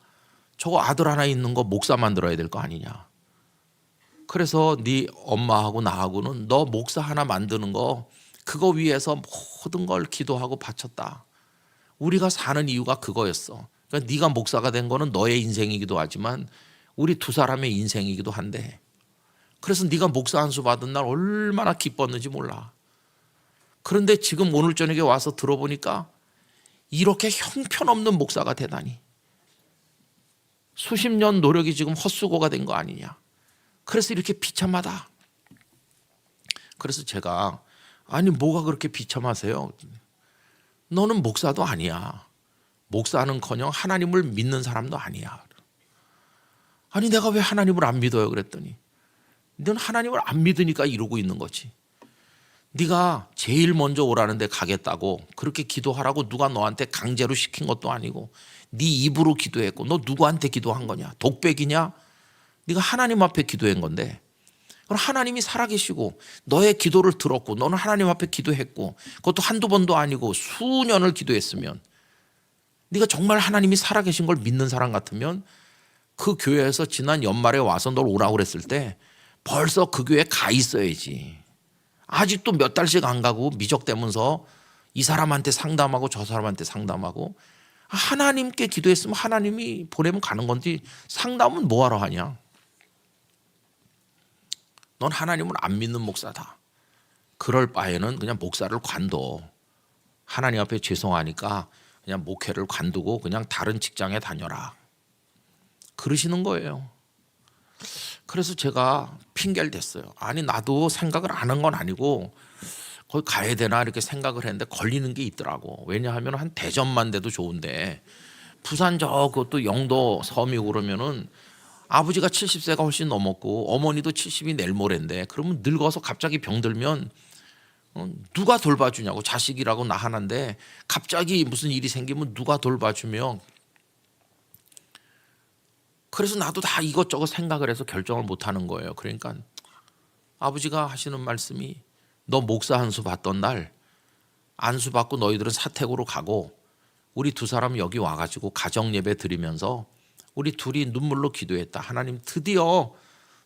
A: 저거 아들 하나 있는 거 목사 만들어야 될 거 아니냐. 그래서 네 엄마하고 나하고는 너 목사 하나 만드는 거 그거 위해서 모든 걸 기도하고 바쳤다. 우리가 사는 이유가 그거였어. 그러니까 네가 목사가 된 거는 너의 인생이기도 하지만 우리 두 사람의 인생이기도 한데 그래서 네가 목사 안수 받은 날 얼마나 기뻤는지 몰라. 그런데 지금 오늘 저녁에 와서 들어보니까 이렇게 형편없는 목사가 되다니. 수십 년 노력이 지금 헛수고가 된 거 아니냐. 그래서 이렇게 비참하다. 그래서 제가 아니 뭐가 그렇게 비참하세요? 너는 목사도 아니야. 목사는커녕 하나님을 믿는 사람도 아니야. 아니 내가 왜 하나님을 안 믿어요? 그랬더니 넌 하나님을 안 믿으니까 이러고 있는 거지. 네가 제일 먼저 오라는 데 가겠다고 그렇게 기도하라고 누가 너한테 강제로 시킨 것도 아니고 네 입으로 기도했고 너 누구한테 기도한 거냐? 독백이냐? 네가 하나님 앞에 기도한 건데 그럼 하나님이 살아계시고 너의 기도를 들었고 너는 하나님 앞에 기도했고 그것도 한두 번도 아니고 수년을 기도했으면 네가 정말 하나님이 살아계신 걸 믿는 사람 같으면 그 교회에서 지난 연말에 와서 널 오라고 그랬을 때 벌써 그 교회에 가 있어야지. 아직도 몇 달씩 안 가고 미적대면서 이 사람한테 상담하고 저 사람한테 상담하고 하나님께 기도했으면 하나님이 보내면 가는 건지 상담은 뭐하러 하냐. 넌 하나님을 안 믿는 목사다. 그럴 바에는 그냥 목사를 관둬. 하나님 앞에 죄송하니까 그냥 목회를 관두고 그냥 다른 직장에 다녀라. 그러시는 거예요. 그래서 제가 핑계를 댔어요. 아니 나도 생각을 안 한 건 아니고 거기 가야 되나 이렇게 생각을 했는데 걸리는 게 있더라고. 왜냐하면 한 대전만 돼도 좋은데 부산 그것도 영도 섬이고 그러면은 아버지가 70세가 훨씬 넘었고 어머니도 70이 내일 모레인데 그러면 늙어서 갑자기 병들면 누가 돌봐주냐고. 자식이라고 나 하나인데 갑자기 무슨 일이 생기면 누가 돌봐주며. 그래서 나도 다 이것저것 생각을 해서 결정을 못하는 거예요. 그러니까 아버지가 하시는 말씀이 너 목사 안수 받던 날 안수 받고 너희들은 사택으로 가고 우리 두 사람 여기 와가지고 가정 예배 드리면서 우리 둘이 눈물로 기도했다. 하나님 드디어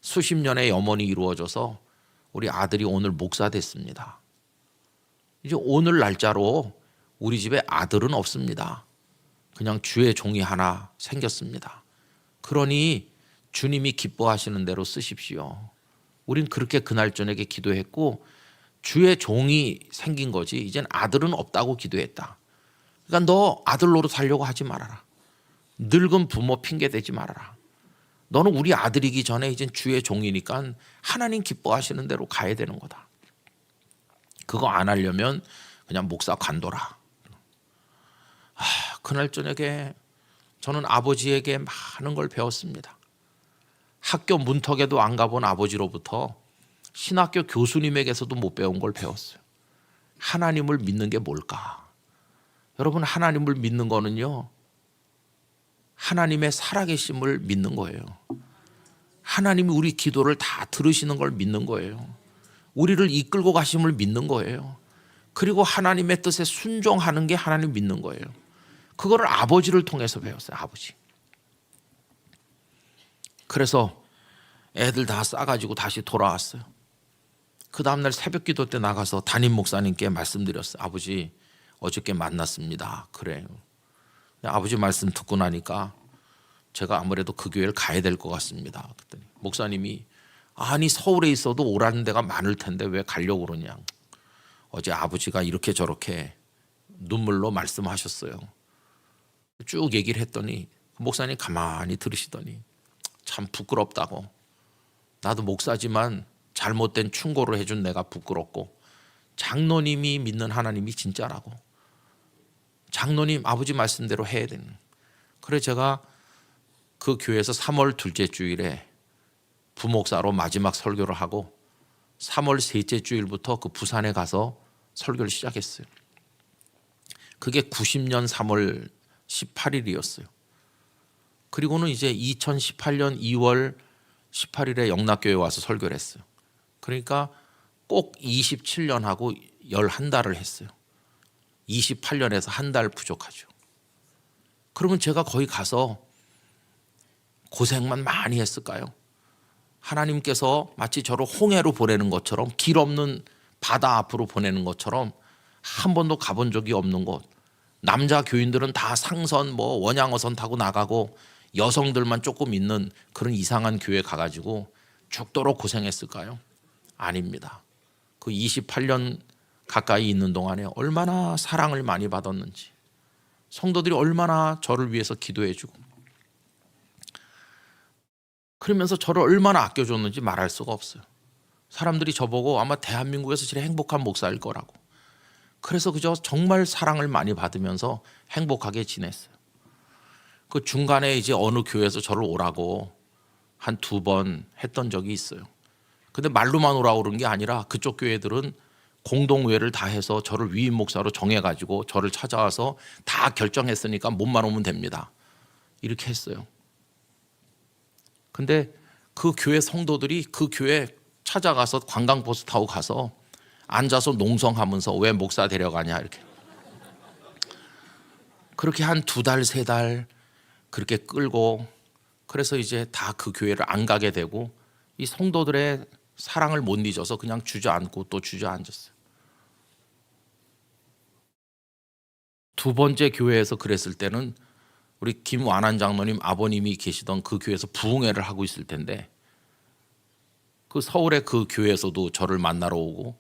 A: 수십 년의 염원이 이루어져서 우리 아들이 오늘 목사 됐습니다. 이제 오늘 날짜로 우리 집에 아들은 없습니다. 그냥 주의 종이 하나 생겼습니다. 그러니 주님이 기뻐하시는 대로 쓰십시오. 우린 그렇게 그날 저녁에 기도했고 주의 종이 생긴 거지 이젠 아들은 없다고 기도했다. 그러니까 너 아들 노릇 하려고 하지 말아라. 늙은 부모 핑계 대지 말아라. 너는 우리 아들이기 전에 이젠 주의 종이니까 하나님 기뻐하시는 대로 가야 되는 거다. 그거 안 하려면 그냥 목사 관둬라. 그날 저녁에 저는 아버지에게 많은 걸 배웠습니다. 학교 문턱에도 안 가본 아버지로부터 신학교 교수님에게서도 못 배운 걸 배웠어요. 하나님을 믿는 게 뭘까? 여러분 하나님을 믿는 거는요. 하나님의 살아계심을 믿는 거예요. 하나님이 우리 기도를 다 들으시는 걸 믿는 거예요. 우리를 이끌고 가심을 믿는 거예요. 그리고 하나님의 뜻에 순종하는 게 하나님 믿는 거예요. 그거를 아버지를 통해서 배웠어요. 아버지. 그래서 애들 다 싸가지고 다시 돌아왔어요. 그 다음날 새벽 기도 때 나가서 담임 목사님께 말씀드렸어요. 아버지 어저께 만났습니다. 그래요. 아버지 말씀 듣고 나니까 제가 아무래도 그 교회를 가야 될 것 같습니다. 그랬더니 목사님이 아니 서울에 있어도 오라는 데가 많을 텐데 왜 가려고 그러냐. 어제 아버지가 이렇게 저렇게 눈물로 말씀하셨어요. 쭉 얘기를 했더니 목사님 가만히 들으시더니 참 부끄럽다고. 나도 목사지만 잘못된 충고를 해준 내가 부끄럽고 장로님이 믿는 하나님이 진짜라고. 장로님 아버지 말씀대로 해야 되는. 그래 제가 그 교회에서 3월 둘째 주일에 부목사로 마지막 설교를 하고 3월 셋째 주일부터 그 부산에 가서 설교를 시작했어요. 그게 90년 3월 18일이었어요. 그리고는 이제 2018년 2월 18일에 영락교회에 와서 설교를 했어요. 그러니까 꼭 27년 하고 11달을 했어요. 28년에서 한 달 부족하죠. 그러면 제가 거기 가서 고생만 많이 했을까요? 하나님께서 마치 저를 홍해로 보내는 것처럼 길 없는 바다 앞으로 보내는 것처럼 한 번도 가본 적이 없는 곳. 남자 교인들은 다 상선 원양어선 타고 나가고 여성들만 조금 있는 그런 이상한 교회 가가지고 죽도록 고생했을까요? 아닙니다. 그 28년 가까이 있는 동안에 얼마나 사랑을 많이 받았는지, 성도들이 얼마나 저를 위해서 기도해주고 그러면서 저를 얼마나 아껴줬는지 말할 수가 없어요. 사람들이 저보고 아마 대한민국에서 제일 행복한 목사일 거라고. 그래서 그저 정말 사랑을 많이 받으면서 행복하게 지냈어요. 그 중간에 이제 어느 교회에서 저를 오라고 한 2번 했던 적이 있어요. 근데 말로만 오라고 그런 게 아니라 그쪽 교회들은 공동회를 다 해서 저를 위임 목사로 정해가지고 저를 찾아와서 다 결정했으니까 몸만 오면 됩니다. 이렇게 했어요. 근데 그 교회 성도들이 그 교회 찾아가서 관광버스 타고 가서 앉아서 농성하면서 왜 목사 데려가냐 이렇게. 그렇게 한 2달, 3달 그렇게 끌고 그래서 이제 다 그 교회를 안 가게 되고 이 성도들의 사랑을 못 잊어서 그냥 주저앉고 또 주저앉았어요. 2번째 교회에서 그랬을 때는 우리 김완한 장로님 아버님이 계시던 그 교회에서 부흥회를 하고 있을 텐데 그 서울의 그 교회에서도 저를 만나러 오고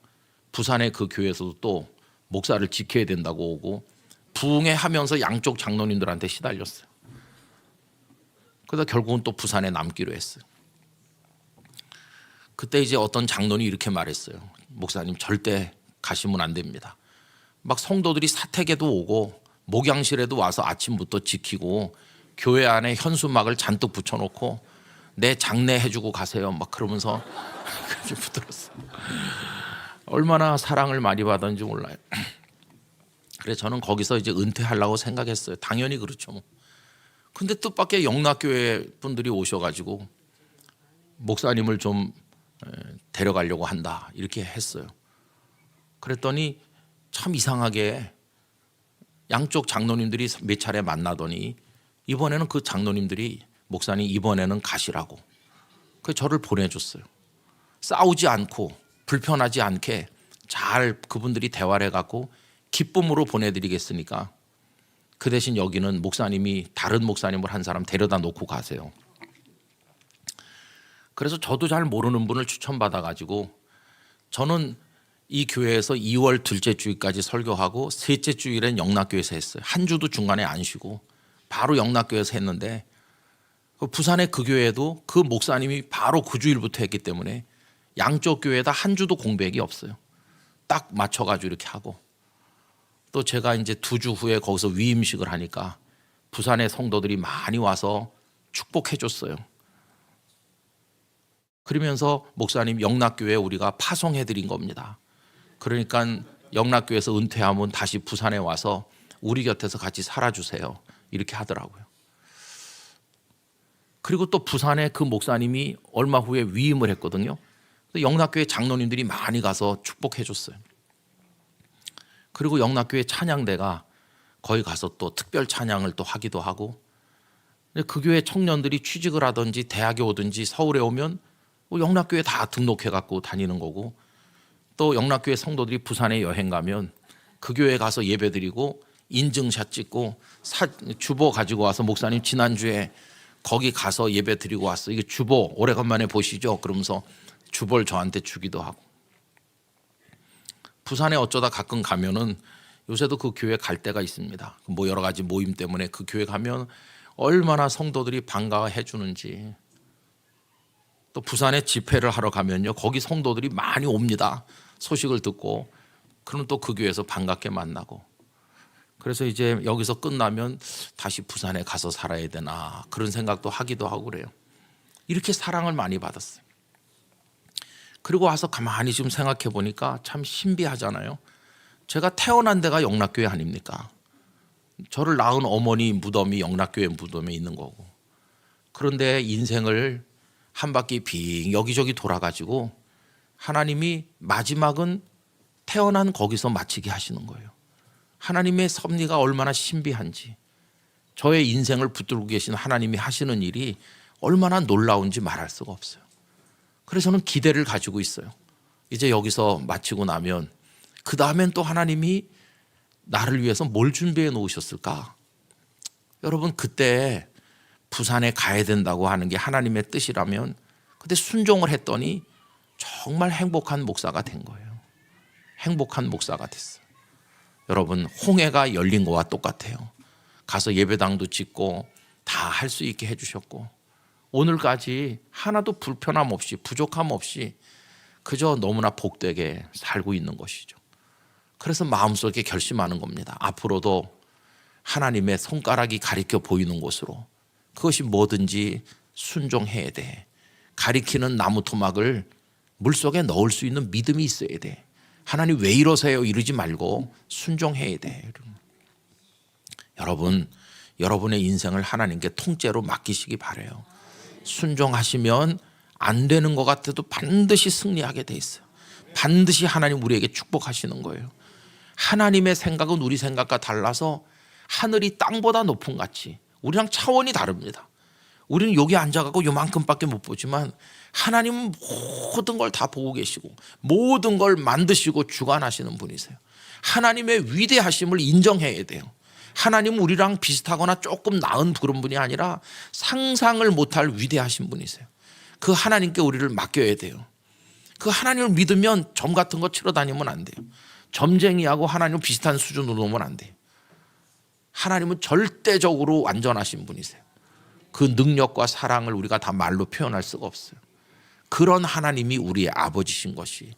A: 부산의 그 교회에서도 또 목사를 지켜야 된다고 오고 부흥회하면서 양쪽 장로님들한테 시달렸어요. 그러다 결국은 또 부산에 남기로 했어요. 그때 이제 어떤 장로님이 이렇게 말했어요. 목사님 절대 가시면 안 됩니다. 막 성도들이 사택에도 오고 목양실에도 와서 아침부터 지키고 교회 안에 현수막을 잔뜩 붙여놓고 내 장례 해주고 가세요. 막 그러면서 그렇게 붙들었어요. 얼마나 사랑을 많이 받았는지 몰라요. 그래서 저는 거기서 이제 은퇴하려고 생각했어요. 당연히 그렇죠. 뭐. 근데 뜻밖의 영락교회 분들이 오셔가지고 목사님을 좀 데려가려고 한다 이렇게 했어요. 그랬더니 참 이상하게 양쪽 장로님들이 몇 차례 만나더니 이번에는 그 장로님들이 목사님 이번에는 가시라고 그 저를 보내줬어요. 싸우지 않고 불편하지 않게 잘 그분들이 대화를 해갖고 기쁨으로 보내드리겠으니까 그 대신 여기는 목사님이 다른 목사님을 한 사람 데려다 놓고 가세요. 그래서 저도 잘 모르는 분을 추천받아가지고 저는 이 교회에서 2월 둘째 주일까지 설교하고 셋째 주일엔 영락교회에서 했어요. 한 주도 중간에 안 쉬고 바로 영락교회에서 했는데 부산의 그 교회도 그 목사님이 바로 그 주일부터 했기 때문에 양쪽 교회에다 한 주도 공백이 없어요. 딱 맞춰가지고 이렇게 하고 또 제가 이제 2주 후에 거기서 위임식을 하니까 부산의 성도들이 많이 와서 축복해 줬어요. 그러면서 목사님 영락교회 우리가 파송해 드린 겁니다. 그러니까 영락교회에서 은퇴하면 다시 부산에 와서 우리 곁에서 같이 살아주세요. 이렇게 하더라고요. 그리고 또 부산에 그 목사님이 얼마 후에 위임을 했거든요. 영락교회 장로님들이 많이 가서 축복해 줬어요. 그리고 영락교회 찬양대가 거기 가서 또 특별 찬양을 또 하기도 하고 그 교회 청년들이 취직을 하든지 대학에 오든지 서울에 오면 영락교회 다 등록해 갖고 다니는 거고 또 영락교회 성도들이 부산에 여행 가면 그 교회 가서 예배 드리고 인증샷 찍고 주보 가지고 와서 목사님 지난주에 거기 가서 예배 드리고 왔어. 이게 주보 오래간만에 보시죠. 그러면서 주보를 저한테 주기도 하고 부산에 어쩌다 가끔 가면은 요새도 그 교회 갈 때가 있습니다. 뭐 여러 가지 모임 때문에 그 교회 가면 얼마나 성도들이 반가워해 주는지 또 부산에 집회를 하러 가면요 거기 성도들이 많이 옵니다. 소식을 듣고 그럼 또 그 교회에서 반갑게 만나고 그래서 이제 여기서 끝나면 다시 부산에 가서 살아야 되나 그런 생각도 하기도 하고 그래요. 이렇게 사랑을 많이 받았어요. 그리고 와서 가만히 지금 생각해 보니까 참 신비하잖아요. 제가 태어난 데가 영락교회 아닙니까? 저를 낳은 어머니 무덤이 영락교회 무덤에 있는 거고 그런데 인생을 한 바퀴 빙 여기저기 돌아가지고 하나님이 마지막은 태어난 거기서 마치게 하시는 거예요. 하나님의 섭리가 얼마나 신비한지 저의 인생을 붙들고 계신 하나님이 하시는 일이 얼마나 놀라운지 말할 수가 없어요. 그래서 저는 기대를 가지고 있어요. 이제 여기서 마치고 나면 그 다음엔 또 하나님이 나를 위해서 뭘 준비해 놓으셨을까? 여러분 그때 부산에 가야 된다고 하는 게 하나님의 뜻이라면 그때 순종을 했더니 정말 행복한 목사가 된 거예요. 행복한 목사가 됐어요. 여러분 홍해가 열린 거와 똑같아요. 가서 예배당도 짓고 다 할 수 있게 해주셨고 오늘까지 하나도 불편함 없이 부족함 없이 그저 너무나 복되게 살고 있는 것이죠. 그래서 마음속에 결심하는 겁니다. 앞으로도 하나님의 손가락이 가리켜 보이는 곳으로 그것이 뭐든지 순종해야 돼. 가리키는 나무 토막을 물속에 넣을 수 있는 믿음이 있어야 돼. 하나님 왜 이러세요? 이러지 말고 순종해야 돼. 여러분, 여러분의 인생을 하나님께 통째로 맡기시기 바라요. 순종하시면 안 되는 것 같아도 반드시 승리하게 돼 있어요. 반드시 하나님 우리에게 축복하시는 거예요. 하나님의 생각은 우리 생각과 달라서 하늘이 땅보다 높은 같이 우리랑 차원이 다릅니다. 우리는 여기 앉아가고 요만큼밖에 못 보지만 하나님은 모든 걸 다 보고 계시고 모든 걸 만드시고 주관하시는 분이세요. 하나님의 위대하심을 인정해야 돼요. 하나님은 우리랑 비슷하거나 조금 나은 그런 분이 아니라 상상을 못할 위대하신 분이세요. 그 하나님께 우리를 맡겨야 돼요. 그 하나님을 믿으면 점 같은 거 치러 다니면 안 돼요. 점쟁이하고 하나님은 비슷한 수준으로 놓으면 안 돼요. 하나님은 절대적으로 완전하신 분이세요. 그 능력과 사랑을 우리가 다 말로 표현할 수가 없어요. 그런 하나님이 우리의 아버지신 것이,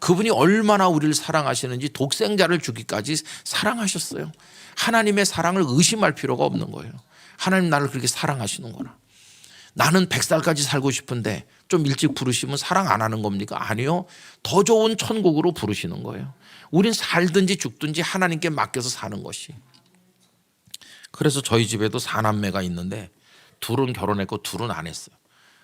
A: 그분이 얼마나 우리를 사랑하시는지 독생자를 주기까지 사랑하셨어요. 하나님의 사랑을 의심할 필요가 없는 거예요. 하나님 나를 그렇게 사랑하시는구나. 나는 100살까지 살고 싶은데 좀 일찍 부르시면 사랑 안 하는 겁니까? 아니요. 더 좋은 천국으로 부르시는 거예요. 우린 살든지 죽든지 하나님께 맡겨서 사는 것이. 그래서 저희 집에도 4남매가 있는데 둘은 결혼했고 둘은 안 했어요.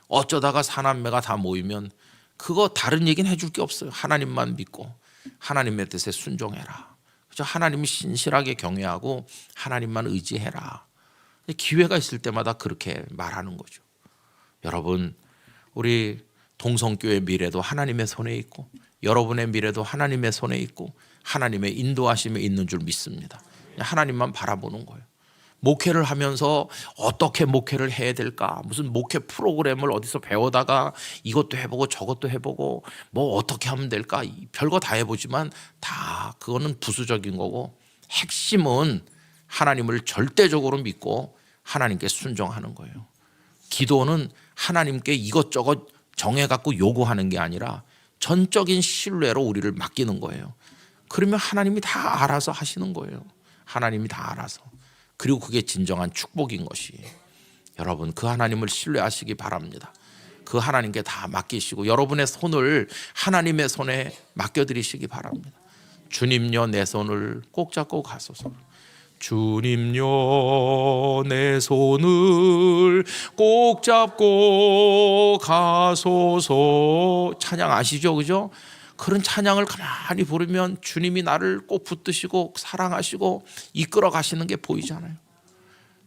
A: 어쩌다가 4남매가 다 모이면 그거 다른 얘기는 해줄 게 없어요. 하나님만 믿고 하나님의 뜻에 순종해라. 그죠? 하나님이 신실하게 경외하고 하나님만 의지해라. 기회가 있을 때마다 그렇게 말하는 거죠. 여러분, 우리 동성교회 미래도 하나님의 손에 있고 여러분의 미래도 하나님의 손에 있고 하나님의 인도하심에 있는 줄 믿습니다. 하나님만 바라보는 거예요. 목회를 하면서 어떻게 목회를 해야 될까, 무슨 목회 프로그램을 어디서 배우다가 이것도 해보고 저것도 해보고 뭐 어떻게 하면 될까, 별거 다 해보지만 다 그거는 부수적인 거고, 핵심은 하나님을 절대적으로 믿고 하나님께 순종하는 거예요. 기도는 하나님께 이것저것 정해갖고 요구하는 게 아니라 전적인 신뢰로 우리를 맡기는 거예요. 그러면 하나님이 다 알아서 하시는 거예요. 하나님이 다 알아서. 그리고 그게 진정한 축복인 것이. 여러분, 그 하나님을 신뢰하시기 바랍니다. 그 하나님께 다 맡기시고 여러분의 손을 하나님의 손에 맡겨드리시기 바랍니다. 주님여 내 손을 꼭 잡고 가소서. 주님여 내 손을 꼭 잡고 가소서. 찬양 아시죠? 그죠? 그런 찬양을 가만히 부르면 주님이 나를 꼭 붙드시고 사랑하시고 이끌어 가시는 게 보이잖아요.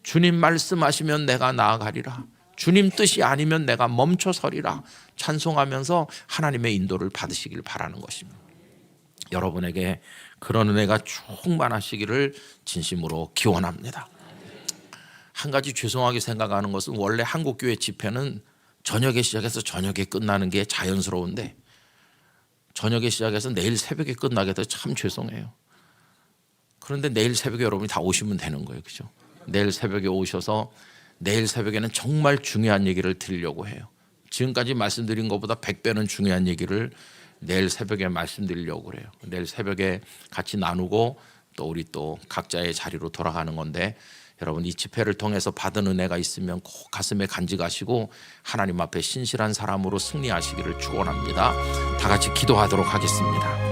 A: 주님 말씀하시면 내가 나아가리라. 주님 뜻이 아니면 내가 멈춰서리라. 찬송하면서 하나님의 인도를 받으시길 바라는 것입니다. 여러분에게 그런 은혜가 충만하시기를 진심으로 기원합니다. 한 가지 죄송하게 생각하는 것은 원래 한국교회 집회는 저녁에 시작해서 저녁에 끝나는 게 자연스러운데 저녁에 시작해서 내일 새벽에 끝나게 돼서 참 죄송해요. 그런데 내일 새벽에 여러분이 다 오시면 되는 거예요. 그죠? 내일 새벽에 오셔서 내일 새벽에는 정말 중요한 얘기를 드리려고 해요. 지금까지 말씀드린 것보다 100배는 중요한 얘기를 내일 새벽에 말씀드리려고 그래요. 내일 새벽에 같이 나누고 또 우리 또 각자의 자리로 돌아가는 건데, 여러분 이 집회를 통해서 받은 은혜가 있으면 꼭 가슴에 간직하시고 하나님 앞에 신실한 사람으로 승리하시기를 축원합니다. 다 같이 기도하도록 하겠습니다.